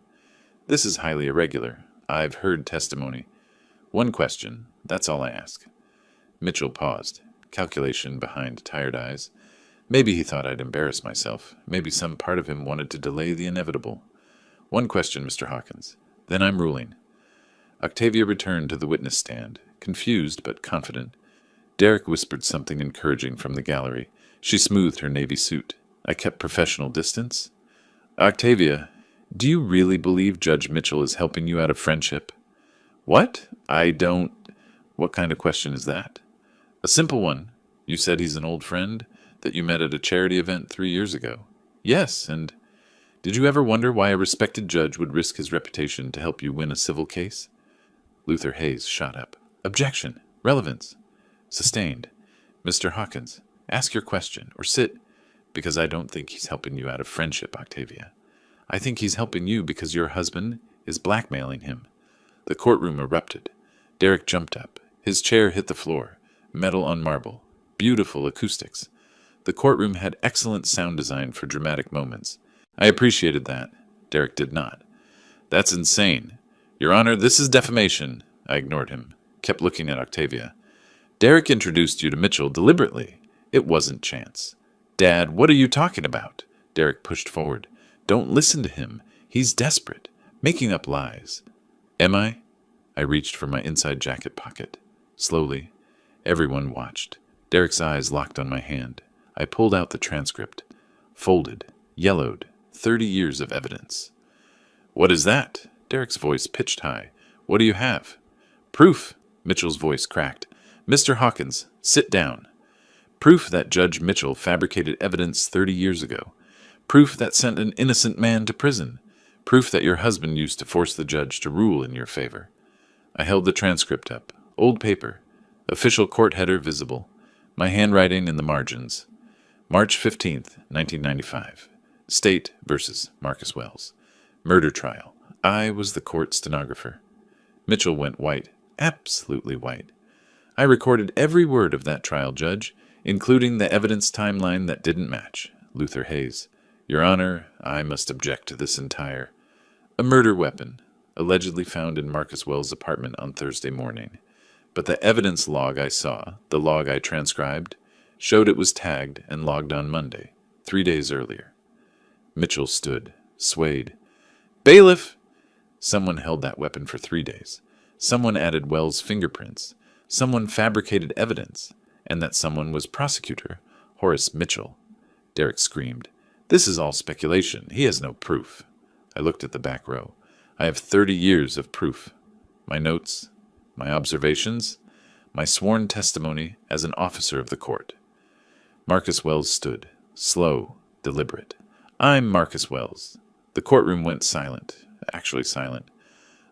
This is highly irregular. I've heard testimony. One question. That's all I ask. Mitchell paused, calculation behind tired eyes. Maybe he thought I'd embarrass myself. Maybe some part of him wanted to delay the inevitable. One question, Mr. Hawkins. Then I'm ruling. Octavia returned to the witness stand, confused but confident. Derek whispered something encouraging from the gallery. She smoothed her navy suit. I kept professional distance. Octavia, do you really believe Judge Mitchell is helping you out of friendship? What? I don't... What kind of question is that? A simple one. You said he's an old friend, that you met at a charity event 3 years ago. Yes, and did you ever wonder why a respected judge would risk his reputation to help you win a civil case? Luther Hayes shot up. Objection. Relevance. Sustained. Mr. Hawkins, ask your question, or sit, because I don't think he's helping you out of friendship, Octavia. I think he's helping you because your husband is blackmailing him. The courtroom erupted. Derek jumped up. His chair hit the floor. Metal on marble. Beautiful acoustics. The courtroom had excellent sound design for dramatic moments. I appreciated that. Derek did not. That's insane. Your Honor, this is defamation. I ignored him. Kept looking at Octavia. Derek introduced you to Mitchell deliberately. It wasn't chance. Dad, what are you talking about? Derek pushed forward. Don't listen to him. He's desperate. Making up lies. Am I? I reached for my inside jacket pocket. Slowly. Everyone watched. Derek's eyes locked on my hand. I pulled out the transcript. Folded. Yellowed. 30 years of evidence. What is that? Derek's voice pitched high. What do you have? Proof. Mitchell's voice cracked. Mr. Hawkins, sit down. Proof that Judge Mitchell fabricated evidence 30 years ago. Proof that sent an innocent man to prison. Proof that your husband used to force the judge to rule in your favor. I held the transcript up. Old paper. Official court header visible. My handwriting in the margins. March 15th, 1995. State versus Marcus Wells. Murder trial. I was the court stenographer. Mitchell went white. Absolutely white. I recorded every word of that trial, Judge, including the evidence timeline that didn't match. Luther Hayes. Your Honor, I must object to this entire... A murder weapon, allegedly found in Marcus Wells' apartment on Thursday morning. But the evidence log I saw, the log I transcribed, showed it was tagged and logged on Monday, 3 days earlier. Mitchell stood, swayed. Bailiff! Someone held that weapon for 3 days. Someone added Wells' fingerprints. Someone fabricated evidence. And that someone was prosecutor, Horace Mitchell. Derek screamed. This is all speculation. He has no proof. I looked at the back row. I have 30 years of proof. My notes, my observations, my sworn testimony as an officer of the court. Marcus Wells stood, slow, deliberate. I'm Marcus Wells. The courtroom went silent, actually silent.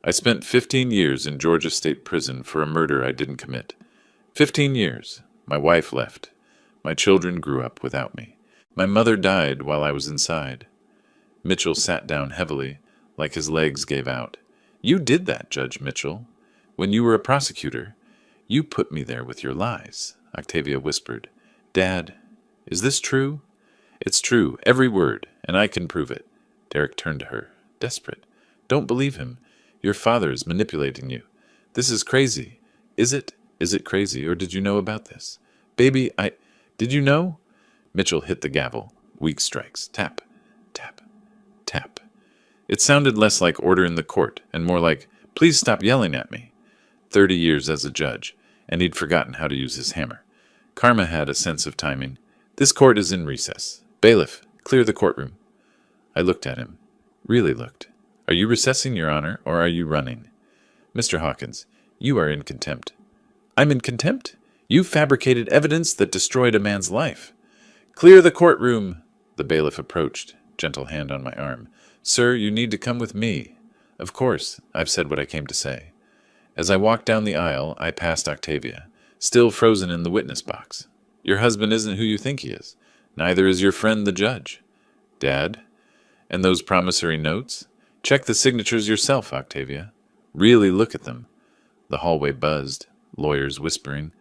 I spent 15 years in Georgia State Prison for a murder I didn't commit. 15 years. My wife left. My children grew up without me. My mother died while I was inside. Mitchell sat down heavily, like his legs gave out. You did that, Judge Mitchell. When you were a prosecutor, you put me there with your lies, Octavia whispered. Dad, is this true? It's true, every word, and I can prove it. Derek turned to her, desperate. Don't believe him. Your father is manipulating you. This is crazy. Is it? Is it crazy, or did you know about this? Baby, did you know? Mitchell hit the gavel. Weak strikes. Tap, tap, tap. It sounded less like order in the court and more like, please stop yelling at me. 30 years as a judge, and he'd forgotten how to use his hammer. Karma had a sense of timing. This court is in recess. Bailiff, clear the courtroom. I looked at him. Really looked. Are you recessing, Your Honor, or are you running? Mr. Hawkins, you are in contempt. I'm in contempt? You fabricated evidence that destroyed a man's life. Clear the courtroom. The bailiff approached, gentle hand on my arm. Sir, you need to come with me. Of course, I've said what I came to say. As I walked down the aisle, I passed Octavia, still frozen in the witness box. Your husband isn't who you think he is. Neither is your friend the judge. Dad? And those promissory notes? Check the signatures yourself, Octavia. Really look at them. The hallway buzzed, lawyers whispering.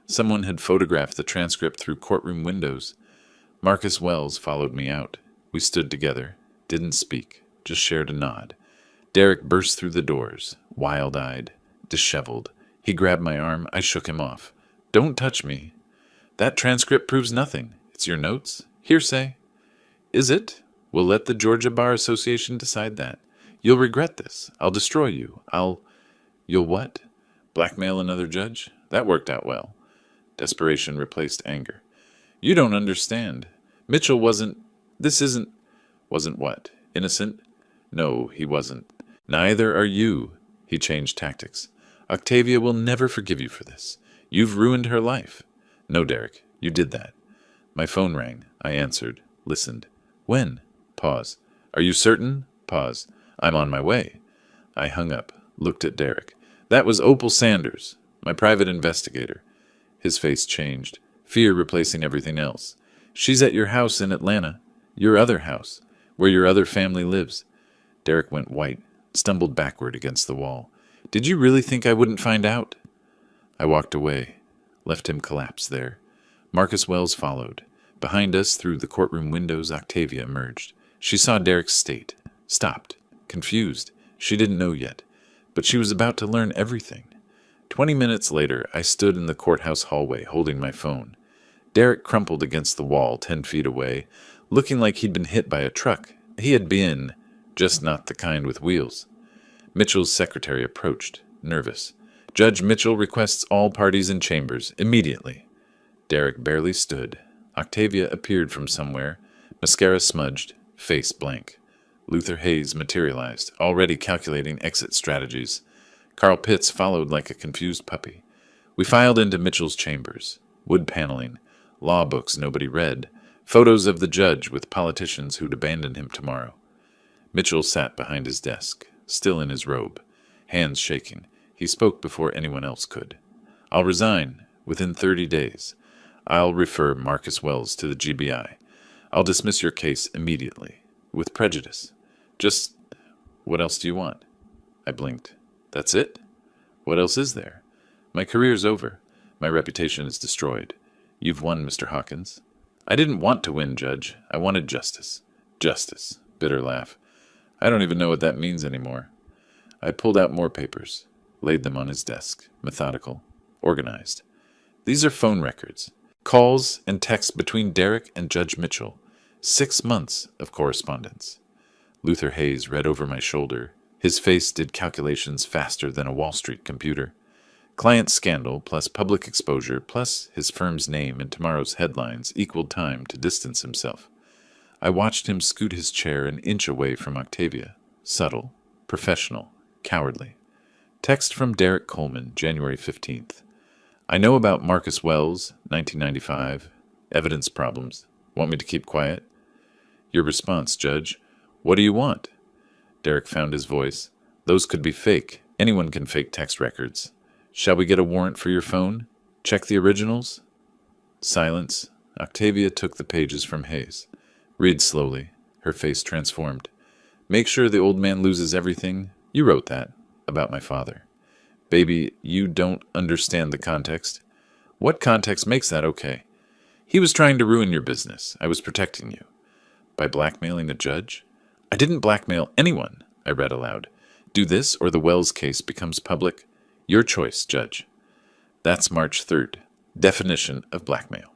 Someone had photographed the transcript through courtroom windows. Marcus Wells followed me out. We stood together, didn't speak, just shared a nod. Derek burst through the doors, wild-eyed, disheveled. He grabbed my arm. I shook him off. Don't touch me. That transcript proves nothing. It's your notes? Hearsay. Is it? We'll let the Georgia Bar Association decide that. You'll regret this. I'll destroy you. You'll what? Blackmail another judge? That worked out well. Desperation replaced anger. You don't understand. Mitchell wasn't what? Innocent? No, he wasn't. Neither are you. He changed tactics. Octavia will never forgive you for this. You've ruined her life. No, Derek, you did that. My phone rang. I answered, listened. When? Pause. Are you certain? Pause. I'm on my way. I hung up, looked at Derek. That was Opal Sanders, my private investigator. His face changed, fear replacing everything else. She's at your house in Atlanta, your other house, where your other family lives. Derek went white, stumbled backward against the wall. Did you really think I wouldn't find out? I walked away, left him collapsed there. Marcus Wells followed. Behind us, through the courtroom windows, Octavia emerged. She saw Derek's state, stopped, confused. She didn't know yet, but she was about to learn everything. 20 minutes later, I stood in the courthouse hallway holding my phone. Derek crumpled against the wall 10 feet away, looking like he'd been hit by a truck. He had been, just not the kind with wheels. Mitchell's secretary approached, nervous. Judge Mitchell requests all parties in chambers, immediately. Derek barely stood. Octavia appeared from somewhere, mascara smudged, face blank. Luther Hayes materialized, already calculating exit strategies. Carl Pitts followed like a confused puppy. We filed into Mitchell's chambers. Wood paneling, law books nobody read, photos of the judge with politicians who'd abandon him tomorrow. Mitchell sat behind his desk, still in his robe, hands shaking. He spoke before anyone else could. I'll resign within 30 days. I'll refer Marcus Wells to the GBI. I'll dismiss your case immediately, with prejudice. Just, what else do you want? I blinked. That's it? What else is there? My career's over. My reputation is destroyed. You've won, Mr. Hawkins. I didn't want to win, Judge. I wanted justice. Justice. Bitter laugh. I don't even know what that means anymore. I pulled out more papers, laid them on his desk, methodical, organized. These are phone records, calls and texts between Derek and Judge Mitchell. 6 months of correspondence. Luther Hayes read over my shoulder. His face did calculations faster than a Wall Street computer. Client scandal plus public exposure plus his firm's name in tomorrow's headlines equaled time to distance himself. I watched him scoot his chair an inch away from Octavia. Subtle, professional, cowardly. Text from Derek Coleman, January 15th. I know about Marcus Wells, 1995. Evidence problems. Want me to keep quiet? Your response, Judge. What do you want? Derek found his voice. Those could be fake. Anyone can fake text records. Shall we get a warrant for your phone? Check the originals? Silence. Octavia took the pages from Hayes. Read slowly. Her face transformed. Make sure the old man loses everything. You wrote that. About my father. Baby, you don't understand the context. What context makes that okay? He was trying to ruin your business. I was protecting you. By blackmailing a judge? I didn't blackmail anyone, I read aloud. Do this or the Wells case becomes public. Your choice, Judge. That's March 3rd. Definition of blackmail.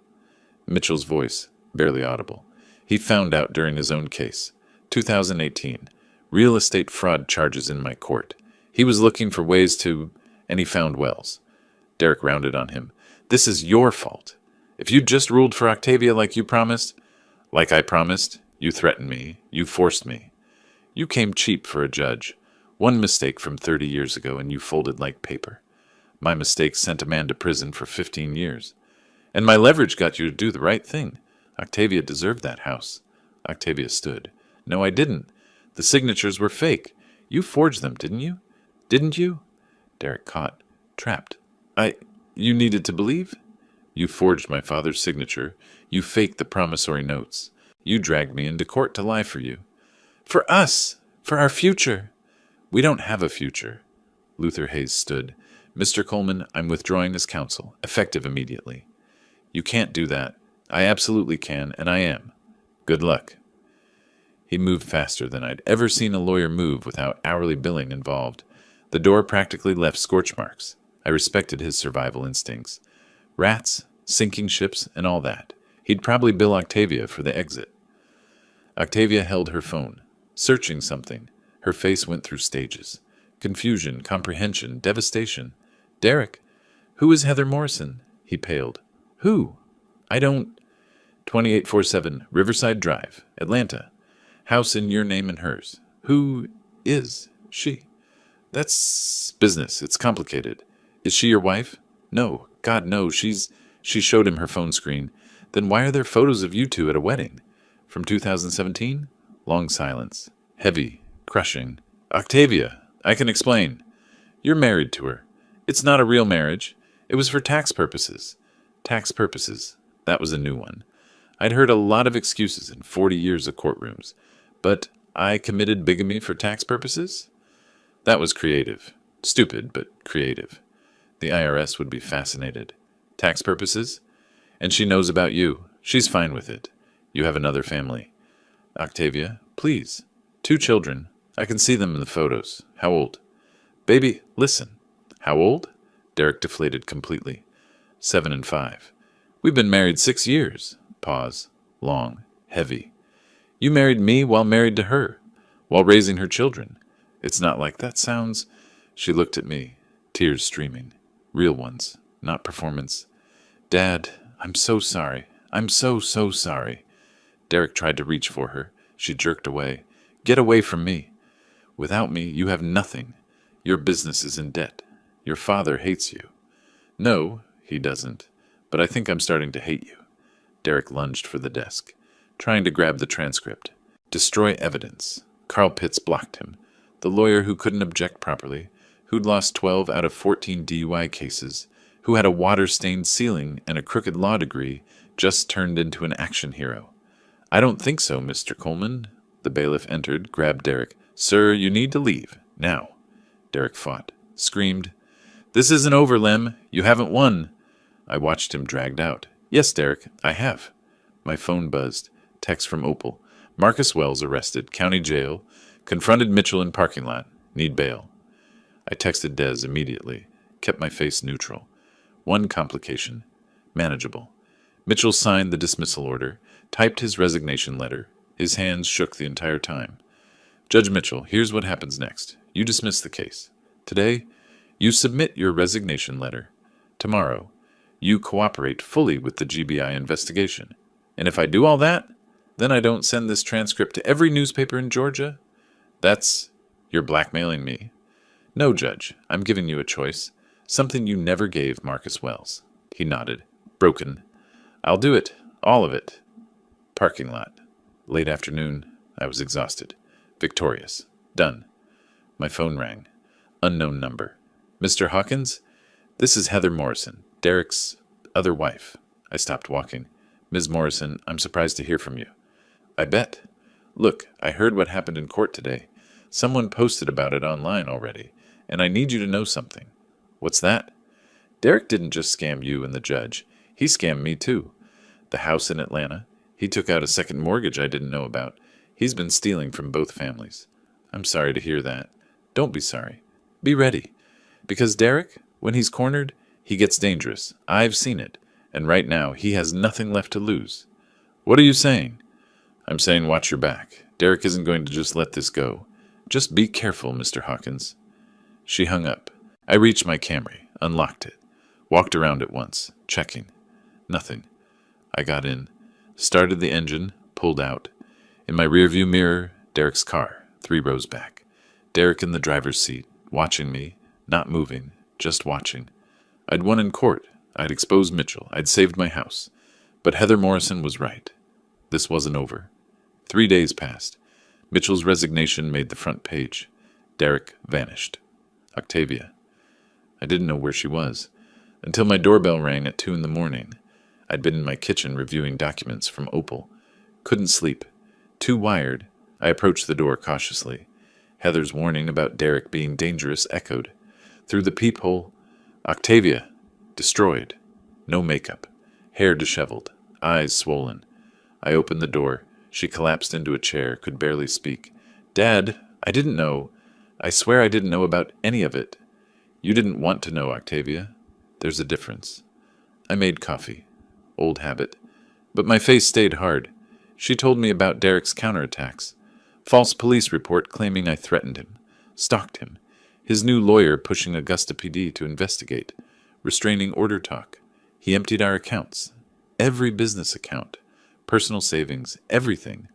Mitchell's voice. barely audible. He found out during his own case. 2018. Real estate fraud charges in my court. He was looking for ways to, and he found Wells. Derek rounded on him. This is your fault. If you just ruled for Octavia like you promised, like I promised, you threatened me, you forced me. You came cheap for a judge. One mistake from 30 years ago and you folded like paper. My mistake sent a man to prison for 15 years. And my leverage got you to do the right thing. Octavia deserved that house. Octavia stood. No, I didn't. The signatures were fake. You forged them, didn't you? Didn't you? Derek caught. Trapped. You needed to believe? You forged my father's signature. You faked the promissory notes. You dragged me into court to lie for you. For us! For our future! We don't have a future. Luther Hayes stood. Mr. Coleman, I'm withdrawing as counsel, effective immediately. You can't do that. I absolutely can, and I am. Good luck. He moved faster than I'd ever seen a lawyer move without hourly billing involved. The door practically left scorch marks. I respected his survival instincts. Rats, sinking ships, and all that. He'd probably bill Octavia for the exit. Octavia held her phone, searching something. Her face went through stages. Confusion, comprehension, devastation. Derek, who is Heather Morrison? He paled. Who? I don't... 2847 Riverside Drive, Atlanta. House in your name and hers. Who is she? That's business. It's complicated. Is she your wife? No. God, no. She showed him her phone screen. Then why are there photos of you two at a wedding? From 2017? Long silence. Heavy. Crushing. Octavia, I can explain. You're married to her. It's not a real marriage. It was for tax purposes. Tax purposes. That was a new one. I'd heard a lot of excuses in 40 years of courtrooms. But I committed bigamy for tax purposes? That was creative. Stupid, but creative. The IRS would be fascinated. Tax purposes? And she knows about you. She's fine with it. You have another family. Octavia, please. 2 children. I can see them in the photos. How old? Baby, listen. How old? Derek deflated completely. 7 and 5. We've been married 6 years. Pause. Long. Heavy. You married me while married to her. While raising her children. It's not like that sounds... She looked at me. Tears streaming. Real ones. Not performance. Dad, I'm so sorry. I'm so sorry. Derek tried to reach for her. She jerked away. Get away from me. Without me, you have nothing. Your business is in debt. Your father hates you. No, he doesn't. But I think I'm starting to hate you. Derek lunged for the desk, trying to grab the transcript. Destroy evidence. Carl Pitts blocked him. The lawyer who couldn't object properly, who'd lost 12 out of 14 DUI cases, who had a water-stained ceiling and a crooked law degree, just turned into an action hero. I don't think so, Mr. Coleman. The bailiff entered, grabbed Derek. Sir, you need to leave. Now. Derek fought. Screamed. This isn't over, Lem. You haven't won. I watched him dragged out. Yes, Derek, I have. My phone buzzed. Text from Opal. Marcus Wells arrested. County jail. Confronted Mitchell in parking lot. Need bail. I texted Des immediately. Kept my face neutral. One complication. Manageable. Mitchell signed the dismissal order. Typed his resignation letter. His hands shook the entire time. Judge Mitchell, here's what happens next. You dismiss the case. Today, you submit your resignation letter. Tomorrow, you cooperate fully with the GBI investigation. And if I do all that, then I don't send this transcript to every newspaper in Georgia? You're blackmailing me. No, Judge, I'm giving you a choice. Something you never gave Marcus Wells. He nodded. Broken. I'll do it. All of it. Parking lot. Late afternoon. I was exhausted. Victorious. Done. My phone rang. Unknown number. Mr. Hawkins? This is Heather Morrison, Derek's other wife. I stopped walking. Ms. Morrison, I'm surprised to hear from you. I bet. Look, I heard what happened in court today. Someone posted about it online already, and I need you to know something. What's that? Derek didn't just scam you and the judge. He scammed me too. The house in Atlanta. He took out a second mortgage I didn't know about. He's been stealing from both families. I'm sorry to hear that. Don't be sorry. Be ready. Because Derek, when he's cornered, he gets dangerous. I've seen it. And right now, he has nothing left to lose. What are you saying? I'm saying watch your back. Derek isn't going to just let this go. Just be careful, Mr. Hawkins. She hung up. I reached my Camry, unlocked it, walked around it once, checking. Nothing. I got in, started the engine, pulled out. In my rearview mirror, Derek's car, 3 rows back. Derek in the driver's seat, watching me, not moving, just watching. I'd won in court. I'd exposed Mitchell. I'd saved my house. But Heather Morrison was right. This wasn't over. 3 days passed. Mitchell's resignation made the front page. Derek vanished. Octavia. I didn't know where she was, until my doorbell rang at 2 a.m. I'd been in my kitchen reviewing documents from Opal. Couldn't sleep. Too wired. I approached the door cautiously. Heather's warning about Derek being dangerous echoed. Through the peephole, Octavia. Destroyed. No makeup. Hair disheveled. Eyes swollen. I opened the door. She collapsed into a chair, could barely speak. Dad, I didn't know. I swear I didn't know about any of it. You didn't want to know, Octavia. There's a difference. I made coffee. Old habit. But my face stayed hard. She told me about Derek's counterattacks. False police report claiming I threatened him. Stalked him. His new lawyer pushing Augusta PD to investigate. Restraining order talk. He emptied our accounts. Every business account. Personal savings. Everything.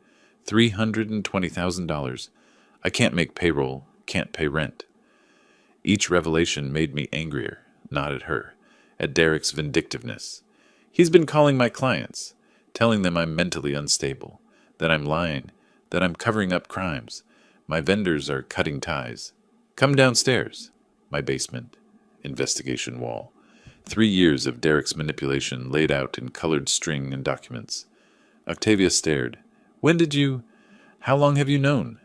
$320,000. I can't make payroll. Can't pay rent. Each revelation made me angrier, not at her, at Derek's vindictiveness. He's been calling my clients, telling them I'm mentally unstable, that I'm lying, that I'm covering up crimes. My vendors are cutting ties. Come downstairs. My basement. Investigation wall. 3 years of Derek's manipulation laid out in colored string and documents. Octavia stared. When did you... How long have you known?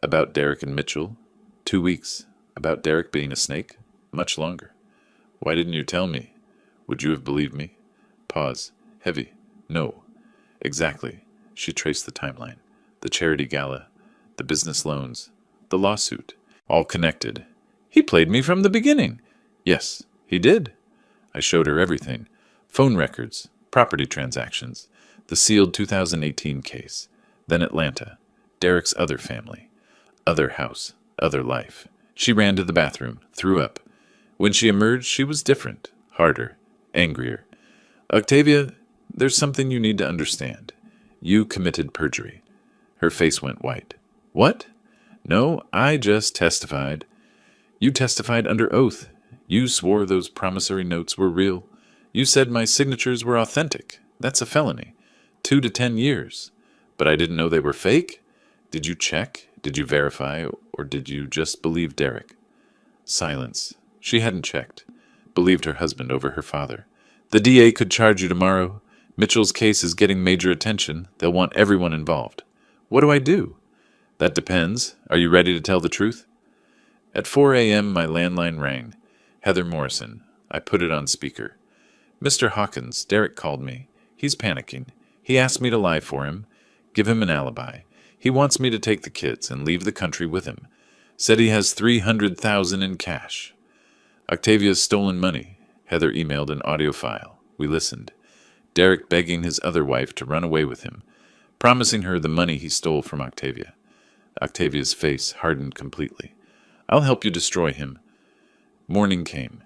About Derek and Mitchell. 2 weeks. About Derek being a snake? Much longer. Why didn't you tell me? Would you have believed me? Pause. Heavy. No. Exactly. She traced the timeline. The charity gala. The business loans. The lawsuit. All connected. He played me from the beginning. Yes, he did. I showed her everything. Phone records. Property transactions. The sealed 2018 case. Then Atlanta. Derek's other family. Other house. Other life. She ran to the bathroom. Threw up. When she emerged, she was different. Harder. Angrier. Octavia, there's something you need to understand. You committed perjury. Her face went white. What? No, I just testified. You testified under oath. You swore those promissory notes were real. You said my signatures were authentic. That's a felony. 2 to 10 years. But I didn't know they were fake? Did you check? Did you verify? Or did you just believe Derek? Silence. She hadn't checked. Believed her husband over her father. The DA could charge you tomorrow. Mitchell's case is getting major attention. They'll want everyone involved. What do I do? That depends. Are you ready to tell the truth? At 4 a.m., my landline rang. Heather Morrison. I put it on speaker. Mr. Hawkins, Derek called me. He's panicking. He asked me to lie for him, give him an alibi. He wants me to take the kids and leave the country with him. Said he has $300,000 in cash. Octavia's stolen money. Heather emailed an audio file. We listened. Derek begging his other wife to run away with him, promising her the money he stole from Octavia. Octavia's face hardened completely. I'll help you destroy him. Morning came.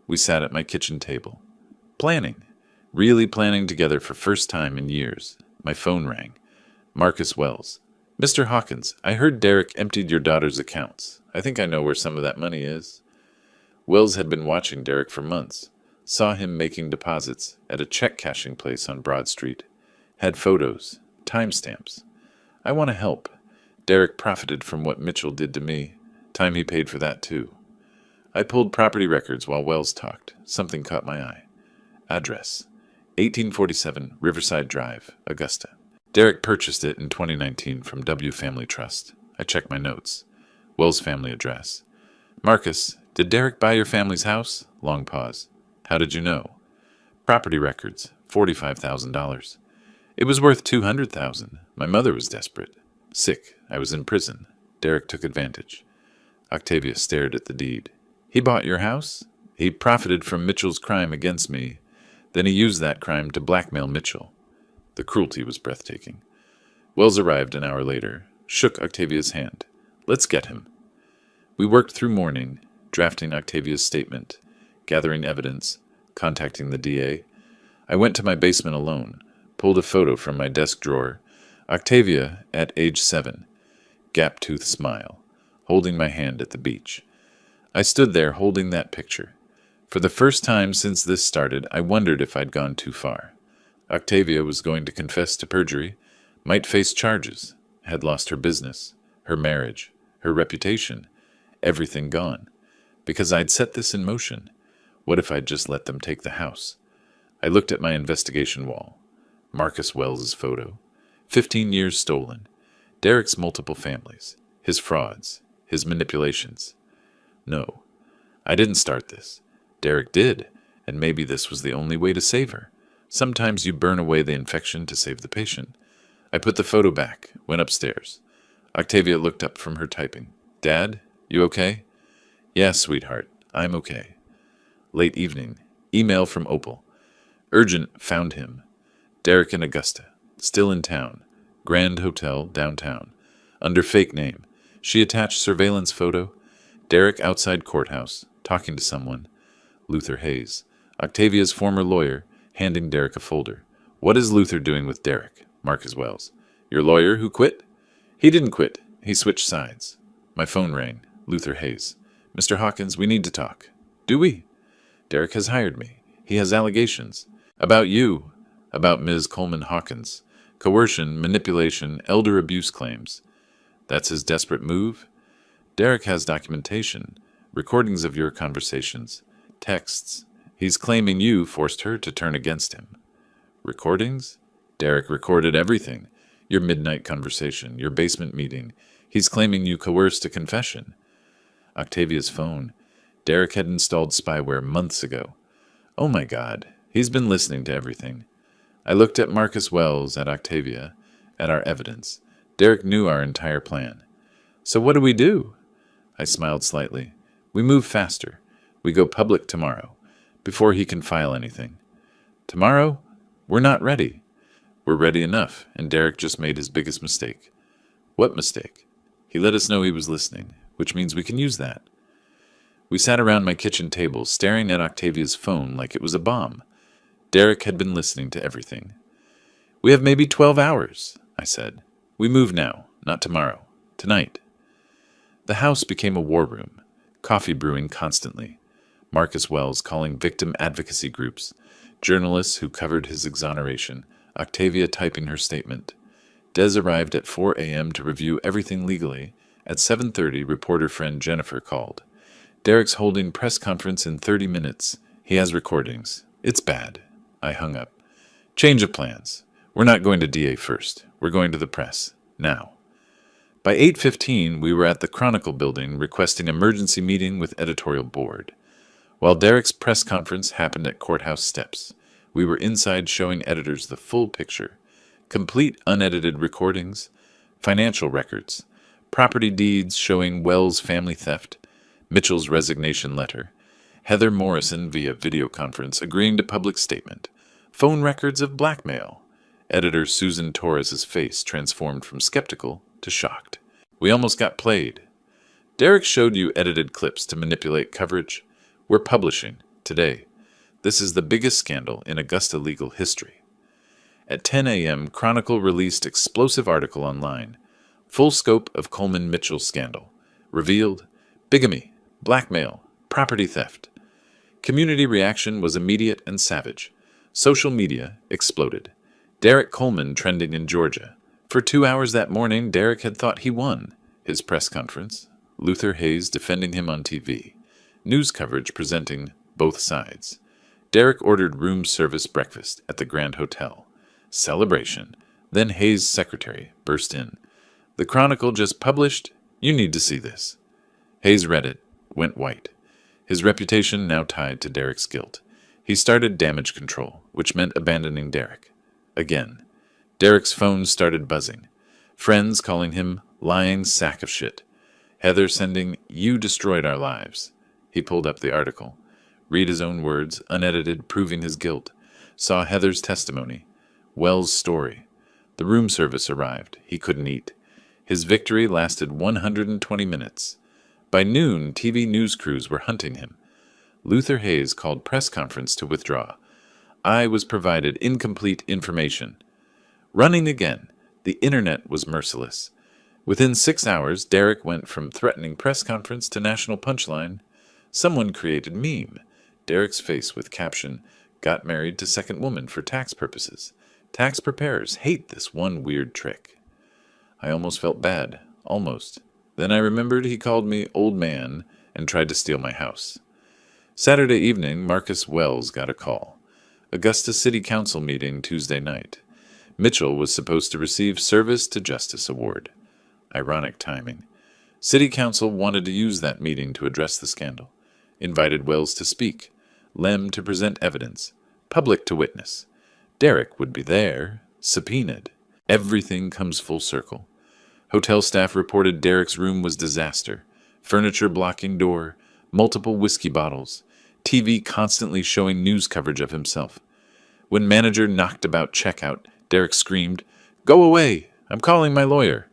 We sat at my kitchen table. Planning. Really planning together for first time in years. My phone rang. Marcus Wells. Mr. Hawkins, I heard Derek emptied your daughter's accounts. I think I know where some of that money is. Wells had been watching Derek for months. Saw him making deposits at a check-cashing place on Broad Street. Had photos. Timestamps. I want to help. Derek profited from what Mitchell did to me. Time he paid for that, too. I pulled property records while Wells talked. Something caught my eye. Address. 1847 Riverside Drive, Augusta. Derek purchased it in 2019 from W Family Trust. I checked my notes. Wells' family address. Marcus, did Derek buy your family's house? Long pause. How did you know? Property records. $45,000. It was worth $200,000. My mother was desperate. Sick. I was in prison. Derek took advantage. Octavia stared at the deed. He bought your house? He profited from Mitchell's crime against me. Then he used that crime to blackmail Mitchell. The cruelty was breathtaking. Wells arrived an hour later, shook Octavia's hand. "Let's get him." We worked through morning, drafting Octavia's statement, gathering evidence, contacting the DA. I went to my basement alone, pulled a photo from my desk drawer. Octavia, at age 7, gap-toothed smile, holding my hand at the beach. I stood there holding that picture. For the first time since this started, I wondered if I'd gone too far. Octavia was going to confess to perjury, might face charges, had lost her business, her marriage, her reputation, everything gone. Because I'd set this in motion. What if I'd just let them take the house? I looked at my investigation wall. Marcus Wells's photo. 15 years stolen. Derek's multiple families. His frauds. His manipulations. No, I didn't start this. Derek did, and maybe this was the only way to save her. Sometimes you burn away the infection to save the patient. I put the photo back, went upstairs. Octavia looked up from her typing. "Dad, you okay?" "Yeah, sweetheart, I'm okay." Late evening. Email from Opal. Urgent, found him. Derek in Augusta. Still in town. Grand Hotel, downtown. Under fake name. She attached surveillance photo. Derek outside courthouse, talking to someone. Luther Hayes. Octavia's former lawyer, handing Derek a folder. "What is Luther doing with Derek?" Marcus Wells. "Your lawyer who quit?" "He didn't quit. He switched sides." My phone rang. Luther Hayes. "Mr. Hawkins, we need to talk." "Do we?" "Derek has hired me. He has allegations." "About you." "About Ms. Coleman Hawkins. Coercion, manipulation, elder abuse claims." "That's his desperate move?" "Derek has documentation. Recordings of your conversations. Texts. He's claiming you forced her to turn against him." "Recordings?" "Derek recorded everything. Your midnight conversation, your basement meeting. He's claiming you coerced a confession." Octavia's phone. Derek had installed spyware months ago. Oh my God, he's been listening to everything. I looked at Marcus Wells, at Octavia, at our evidence. Derek knew our entire plan. "So what do we do?" I smiled slightly. "We move faster. We go public tomorrow, before he can file anything." "Tomorrow? We're not ready." "We're ready enough, and Derek just made his biggest mistake." "What mistake?" "He let us know he was listening, which means we can use that." We sat around my kitchen table, staring at Octavia's phone like it was a bomb. Derek had been listening to everything. "We have maybe 12 hours, I said. "We move now, not tomorrow. Tonight." The house became a war room, coffee brewing constantly. Marcus Wells calling victim advocacy groups, journalists who covered his exoneration, Octavia typing her statement. Des arrived at 4 a.m. to review everything legally. At 7:30, reporter friend Jennifer called. "Derek's holding press conference in 30 minutes. He has recordings. It's bad." I hung up. "Change of plans. We're not going to DA first. We're going to the press. Now." By 8:15, we were at the Chronicle building requesting emergency meeting with editorial board. While Derek's press conference happened at courthouse steps, we were inside showing editors the full picture. Complete unedited recordings, financial records, property deeds showing Wells' family theft, Mitchell's resignation letter, Heather Morrison via video conference agreeing to public statement, phone records of blackmail. Editor Susan Torres's face transformed from skeptical to shocked. "We almost got played." "Derek showed you edited clips to manipulate coverage. We're publishing, today. This is the biggest scandal in Augusta legal history." At 10 a.m., Chronicle released explosive article online. Full scope of Coleman Mitchell scandal. Revealed bigamy, blackmail, property theft. Community reaction was immediate and savage. Social media exploded. Derek Coleman trending in Georgia. For 2 hours that morning, Derek had thought he won. His press conference. Luther Hayes defending him on TV. News coverage presenting both sides. Derek ordered room service breakfast at the Grand Hotel. Celebration. Then Hayes' secretary burst in. "The Chronicle just published. You need to see this." Hayes read it, went white. His reputation now tied to Derek's guilt. He started damage control, which meant abandoning Derek. Again. Derek's phone started buzzing. Friends calling him lying sack of shit. Heather sending, "You destroyed our lives." He pulled up the article. Read his own words, unedited, proving his guilt. Saw Heather's testimony. Wells' story. The room service arrived. He couldn't eat. His victory lasted 120 minutes. By noon, TV news crews were hunting him. Luther Hayes called press conference to withdraw. I was provided incomplete information. Running again. The internet was merciless. Within 6 hours, Derek went from threatening press conference to national punchline. Someone created meme. Derek's face with caption, "Got married to second woman for tax purposes. Tax preparers hate this one weird trick." I almost felt bad. Almost. Then I remembered he called me old man and tried to steal my house. Saturday evening, Marcus Wells got a call. Augusta City Council meeting Tuesday night. Mitchell was supposed to receive Service to Justice Award. Ironic timing. City Council wanted to use that meeting to address the scandal. Invited Wells to speak. Lem to present evidence. Public to witness. Derek would be there. Subpoenaed. Everything comes full circle. Hotel staff reported Derek's room was disaster. Furniture blocking door. Multiple whiskey bottles. TV constantly showing news coverage of himself. When manager knocked about checkout, Derek screamed, "Go away! I'm calling my lawyer."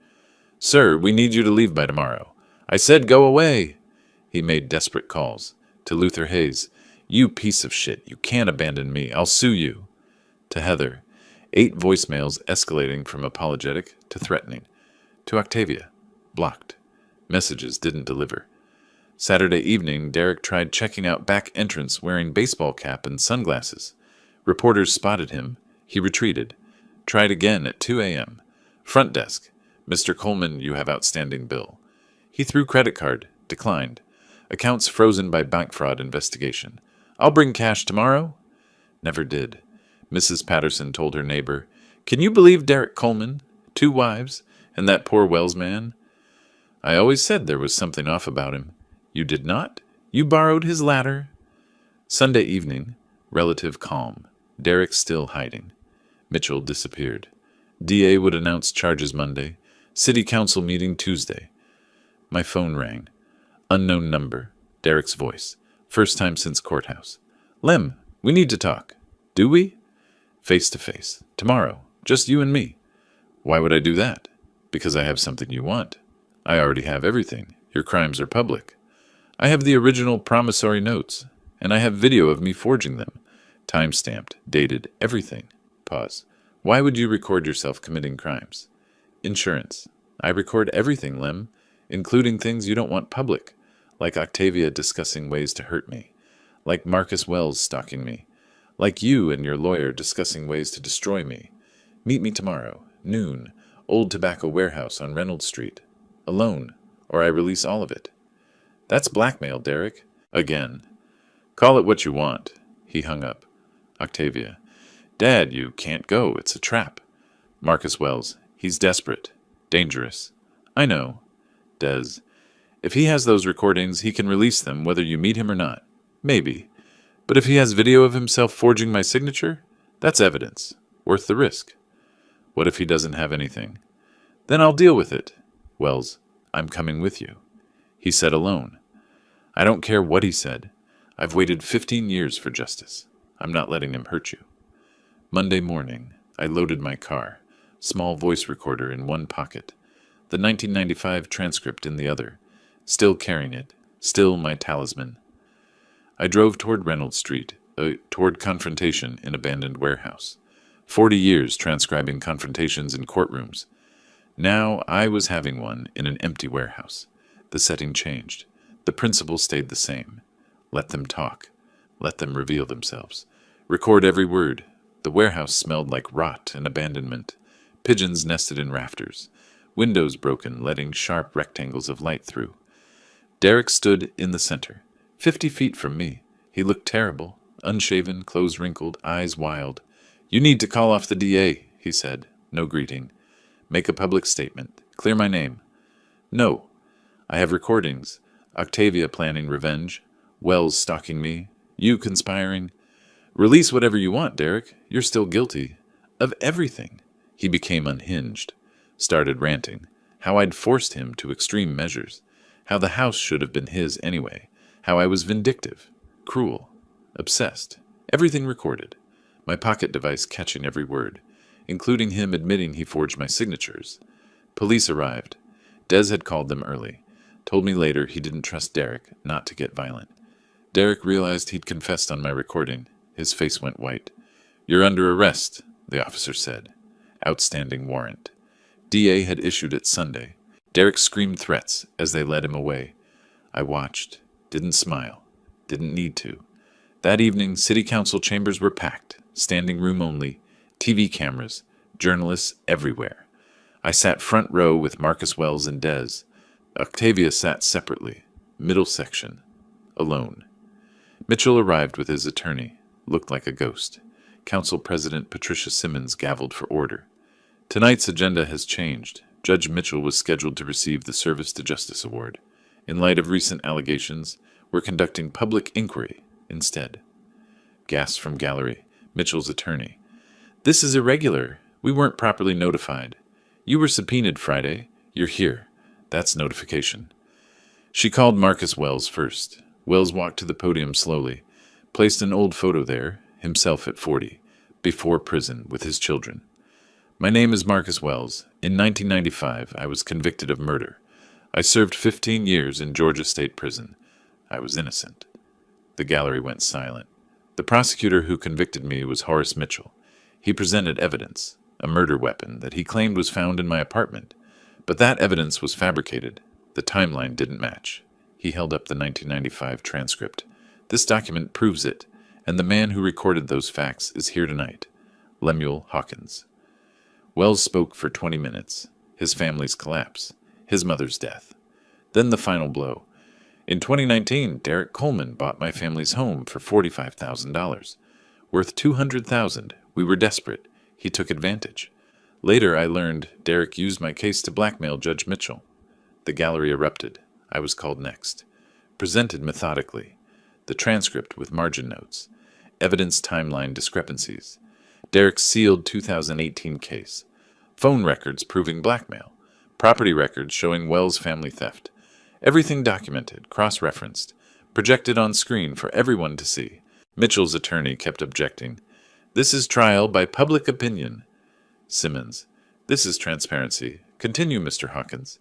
"Sir, we need you to leave by tomorrow." "I said go away." He made desperate calls. To Luther Hayes, "You piece of shit, you can't abandon me. I'll sue you." To Heather, 8 voicemails escalating from apologetic to threatening. To Octavia, blocked. Messages didn't deliver. Saturday evening, Derek tried checking out back entrance wearing baseball cap and sunglasses. Reporters spotted him. He retreated. Tried again at 2 a.m. Front desk. "Mr. Coleman, you have outstanding bill." He threw credit card. Declined. Accounts frozen by bank fraud investigation. "I'll bring cash tomorrow." Never did. Mrs. Patterson told her neighbor, "Can you believe Derek Coleman? 2 wives, and that poor Wells man?" "I always said there was something off about him." "You did not? You borrowed his ladder?" Sunday evening, relative calm. Derek still hiding. Mitchell disappeared. DA would announce charges Monday. City Council meeting Tuesday. My phone rang. Unknown number. Derek's voice. First time since courthouse. "Lem, we need to talk." "Do we?" "Face to face. Tomorrow. Just you and me." "Why would I do that?" "Because I have something you want." "I already have everything. Your crimes are public." "I have the original promissory notes, and I have video of me forging them. Time-stamped, dated, everything." Pause. "Why would you record yourself committing crimes?" "Insurance. I record everything, Lem, including things you don't want public, like Octavia discussing ways to hurt me, like Marcus Wells stalking me, like you and your lawyer discussing ways to destroy me. Meet me tomorrow, noon, Old Tobacco Warehouse on Reynolds Street. Alone, or I release all of it." "That's blackmail, Derek." Again. "Call it what you want." He hung up. Octavia. "Dad, you can't go. It's a trap." Marcus Wells. "He's desperate. Dangerous." "I know." Des. "If he has those recordings, he can release them whether you meet him or not." "Maybe. But if he has video of himself forging my signature, that's evidence. Worth the risk." "What if he doesn't have anything?" "Then I'll deal with it." Wells. "I'm coming with you." He said alone. "I don't care what he said. I've waited 15 years for justice. I'm not letting him hurt you." Monday morning, I loaded my car, small voice recorder in one pocket, the 1995 transcript in the other, still carrying it, still my talisman. I drove toward Reynolds Street, toward confrontation in abandoned warehouse. 40 years transcribing confrontations in courtrooms. Now I was having one in an empty warehouse. The setting changed. The principle stayed the same. Let them talk. Let them reveal themselves. Record every word. The warehouse smelled like rot and abandonment. Pigeons nested in rafters. Windows broken, letting sharp rectangles of light through. Derek stood in the center, 50 feet from me. He looked terrible, unshaven, clothes wrinkled, eyes wild. "You need to call off the DA," he said. No greeting. "Make a public statement. Clear my name." "No. I have recordings. Octavia planning revenge. Wells stalking me. You conspiring. Release whatever you want, Derek. You're still guilty. Of everything." He became unhinged. Started ranting. How I'd forced him to extreme measures. How the house should have been his anyway. How I was vindictive. Cruel. Obsessed. Everything recorded. My pocket device catching every word. including him admitting he forged my signatures. Police arrived. Des had called them early. Told me later he didn't trust Derek not to get violent. Derek realized he'd confessed on my recording. His face went white. "You're under arrest," the officer said. Outstanding warrant. DA had issued it Sunday. Derek screamed threats as they led him away. I watched, didn't smile, didn't need to. That evening, city council chambers were packed, standing room only, TV cameras, journalists everywhere. I sat front row with Marcus Wells and Des. Octavia sat separately, middle section, alone. Mitchell arrived with his attorney, looked like a ghost. Council President Patricia Simmons gavelled for order. Tonight's agenda has changed. Judge Mitchell was scheduled to receive the Service to Justice Award. In light of recent allegations, we're conducting public inquiry instead. Gasps from gallery. Mitchell's attorney. "This is irregular. We weren't properly notified. You were subpoenaed Friday. You're here. That's notification." She called Marcus Wells first. Wells walked to the podium slowly, placed an old photo there, himself at 40, before prison with his children. "My name is Marcus Wells. In 1995, I was convicted of murder. I served 15 years in Georgia State Prison. I was innocent." The gallery went silent. The prosecutor who convicted me was Horace Mitchell. He presented evidence, a murder weapon that he claimed was found in my apartment. But that evidence was fabricated. The timeline didn't match. He held up the 1995 transcript. "This document proves it, and the man who recorded those facts is here tonight, Lemuel Hawkins." Wells spoke for 20 minutes. His family's collapse. His mother's death. Then the final blow. "In 2019, Derek Coleman bought my family's home for $45,000. Worth $200,000. We were desperate. He took advantage. Later, I learned Derek used my case to blackmail Judge Mitchell." The gallery erupted. I was called next. Presented methodically. The transcript with margin notes. Evidence timeline discrepancies. Derek's sealed 2018 case. Phone records proving blackmail. Property records showing Wells' family theft. Everything documented, cross-referenced, projected on screen for everyone to see. Mitchell's attorney kept objecting. "This is trial by public opinion." Simmons. "This is transparency. Continue, Mr. Hawkins."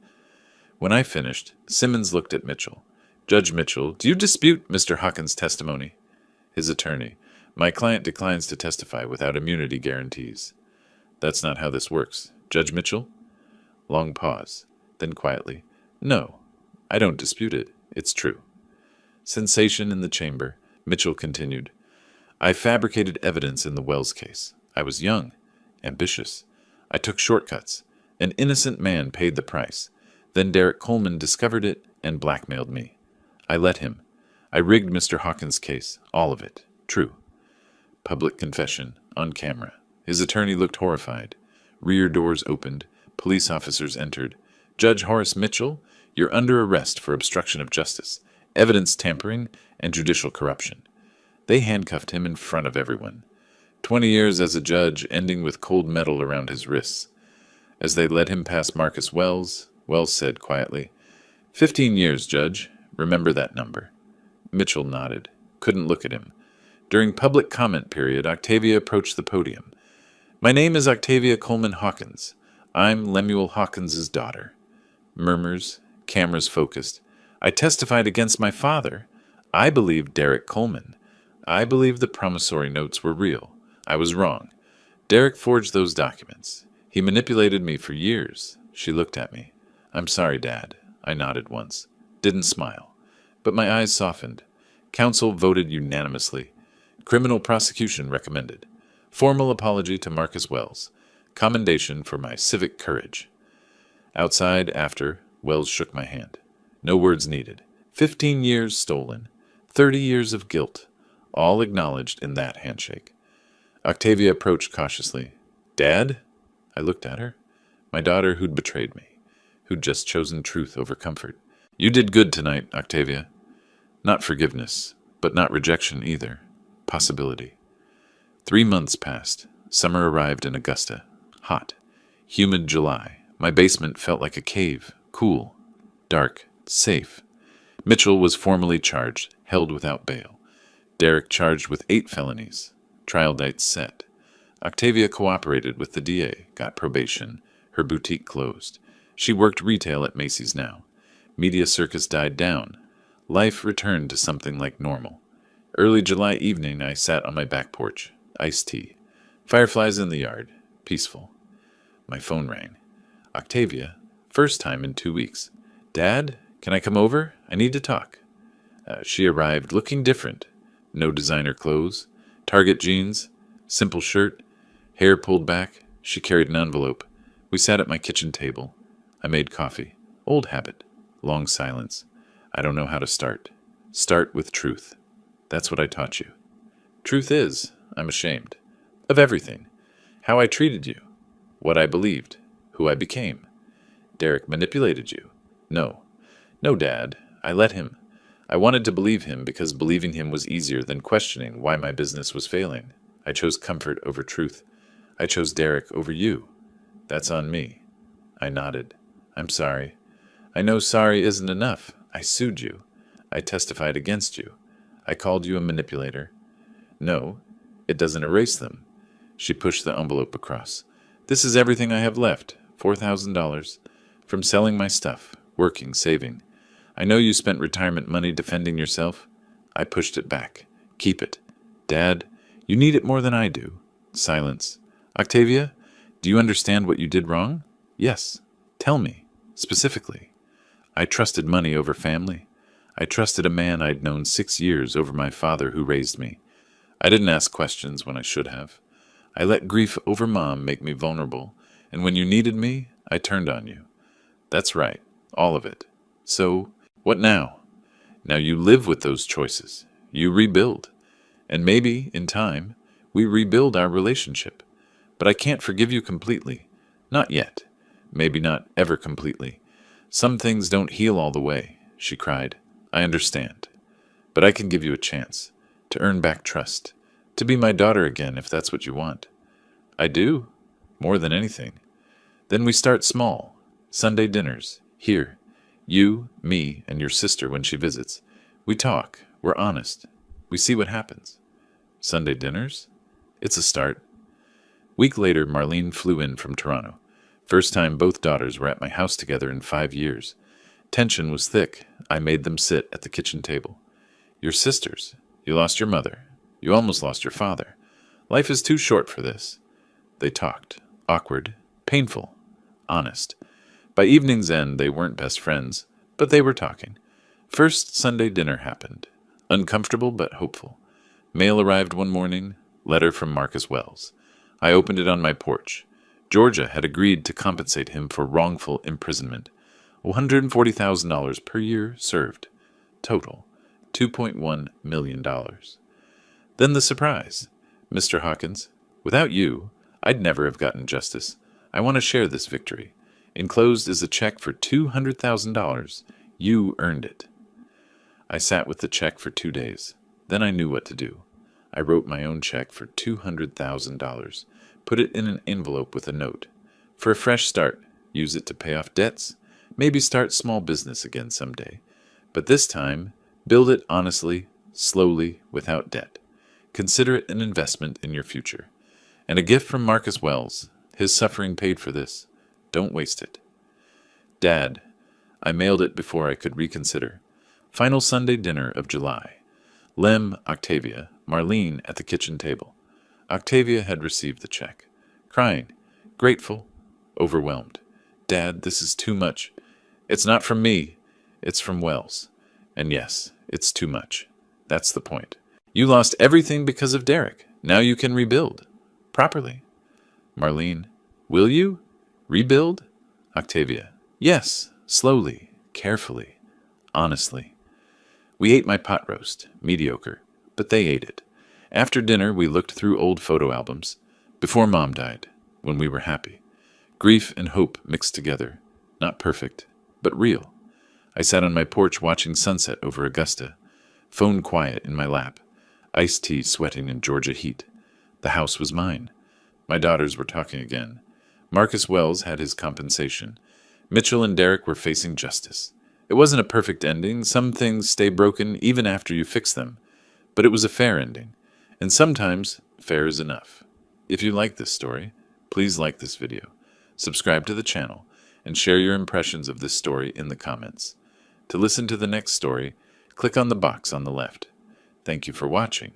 When I finished, Simmons looked at Mitchell. "Judge Mitchell, do you dispute Mr. Hawkins' testimony?" His attorney. "My client declines to testify without immunity guarantees." "That's not how this works. Judge Mitchell?" Long pause. Then quietly. "No, I don't dispute it. It's true." Sensation in the chamber. Mitchell continued. "I fabricated evidence in the Wells case. I was young, ambitious. I took shortcuts. An innocent man paid the price. Then Derek Coleman discovered it and blackmailed me. I let him. I rigged Mr. Hawkins' case. All of it. True." Public confession. On camera. His attorney looked horrified. Rear doors opened. Police officers entered. "Judge Horace Mitchell, you're under arrest for obstruction of justice, evidence tampering, and judicial corruption." They handcuffed him in front of everyone. 20 years as a judge, ending with cold metal around his wrists. As they led him past Marcus Wells, Wells said quietly, 15 years, Judge. Remember that number." Mitchell nodded. Couldn't look at him. During public comment period, Octavia approached the podium. "My name is Octavia Coleman Hawkins. I'm Lemuel Hawkins's daughter." Murmurs, cameras focused. "I testified against my father. I believed Derek Coleman. I believed the promissory notes were real. I was wrong. Derek forged those documents. He manipulated me for years." She looked at me. "I'm sorry, Dad." I nodded once. Didn't smile. But my eyes softened. Council voted unanimously. Criminal prosecution recommended. Formal apology to Marcus Wells. Commendation for my civic courage. Outside, after, Wells shook my hand. No words needed. 15 years stolen. 30 years of guilt. All acknowledged in that handshake. Octavia approached cautiously. "Dad?" I looked at her. My daughter who'd betrayed me. Who'd just chosen truth over comfort. "You did good tonight, Octavia." Not forgiveness, but not rejection either. Possibility. 3 months passed. Summer arrived in Augusta. Hot. Humid July. My basement felt like a cave. Cool. Dark. Safe. Mitchell was formally charged, held without bail. Derek charged with 8 felonies. Trial dates set. Octavia cooperated with the DA, got probation. Her boutique closed. She worked retail at Macy's now. Media circus died down. Life returned to something like normal. Early July evening, I sat on my back porch. Iced tea. Fireflies in the yard. Peaceful. My phone rang. Octavia. First time in 2 weeks. Dad, can I come over? I need to talk. She arrived looking different. No designer clothes. Target jeans. Simple shirt. Hair pulled back. She carried an envelope. We sat at my kitchen table. I made coffee. Old habit. Long silence. I don't know how to start. Start with truth. That's what I taught you. Truth is, I'm ashamed. Of everything. How I treated you. What I believed. Who I became. Derek manipulated you. No. No, Dad. I let him. I wanted to believe him because believing him was easier than questioning why my business was failing. I chose comfort over truth. I chose Derek over you. That's on me. I nodded. I'm sorry. I know sorry isn't enough. I sued you. I testified against you. I called you a manipulator. No, it doesn't erase them. She pushed the envelope across. This is everything I have left. $4,000. From selling my stuff, working, saving. I know you spent retirement money defending yourself. I pushed it back. Keep it. Dad, you need it more than I do. Silence. Octavia, do you understand what you did wrong? Yes. Tell me. Specifically. I trusted money over family. I trusted a man I'd known 6 years over my father who raised me. I didn't ask questions when I should have. I let grief over Mom make me vulnerable, and when you needed me, I turned on you. That's right. All of it. So, what now? Now you live with those choices. You rebuild. And maybe, in time, we rebuild our relationship. But I can't forgive you completely. Not yet. Maybe not ever completely. Some things don't heal all the way, she cried. I understand. But I can give you a chance. To earn back trust. To be my daughter again, if that's what you want. I do. More than anything. Then we start small. Sunday dinners. Here. You, me, and your sister when she visits. We talk. We're honest. We see what happens. Sunday dinners? It's a start. Week later, Marlene flew in from Toronto. First time both daughters were at my house together in 5 years. Tension was thick. I made them sit at the kitchen table. Your sisters. You lost your mother. You almost lost your father. Life is too short for this. They talked. Awkward. Painful. Honest. By evening's end, they weren't best friends, but they were talking. First Sunday dinner happened. Uncomfortable but hopeful. Mail arrived one morning. Letter from Marcus Wells. I opened it on my porch. Georgia had agreed to compensate him for wrongful imprisonment. $140,000 per year served. Total, $2.1 million. Then the surprise. Mr. Hawkins, without you, I'd never have gotten justice. I want to share this victory. Enclosed is a check for $200,000. You earned it. I sat with the check for 2 days. Then I knew what to do. I wrote my own check for $200,000. Put it in an envelope with a note. For a fresh start, use it to pay off debts. Maybe start small business again someday. But this time, build it honestly, slowly, without debt. Consider it an investment in your future. And a gift from Marcus Wells. His suffering paid for this. Don't waste it. Dad, I mailed it before I could reconsider. Final Sunday dinner of July. Lem, Octavia, Marlene at the kitchen table. Octavia had received the check. Crying. Grateful. Overwhelmed. Dad, this is too much. It's not from me. It's from Wells. And yes, it's too much. That's the point. You lost everything because of Derek. Now you can rebuild. Properly. Marlene. Will you? Rebuild? Octavia. Yes. Slowly. Carefully. Honestly. We ate my pot roast. Mediocre. But they ate it. After dinner, we looked through old photo albums. Before Mom died. When we were happy. Grief and hope mixed together. Not perfect, but real. I sat on my porch watching sunset over Augusta. Phone quiet in my lap. Iced tea sweating in Georgia heat. The house was mine. My daughters were talking again. Marcus Wells had his compensation. Mitchell and Derek were facing justice. It wasn't a perfect ending. Some things stay broken even after you fix them. But it was a fair ending. And sometimes, fair is enough. If you like this story, please like this video, subscribe to the channel, and share your impressions of this story in the comments. To listen to the next story, click on the box on the left. Thank you for watching.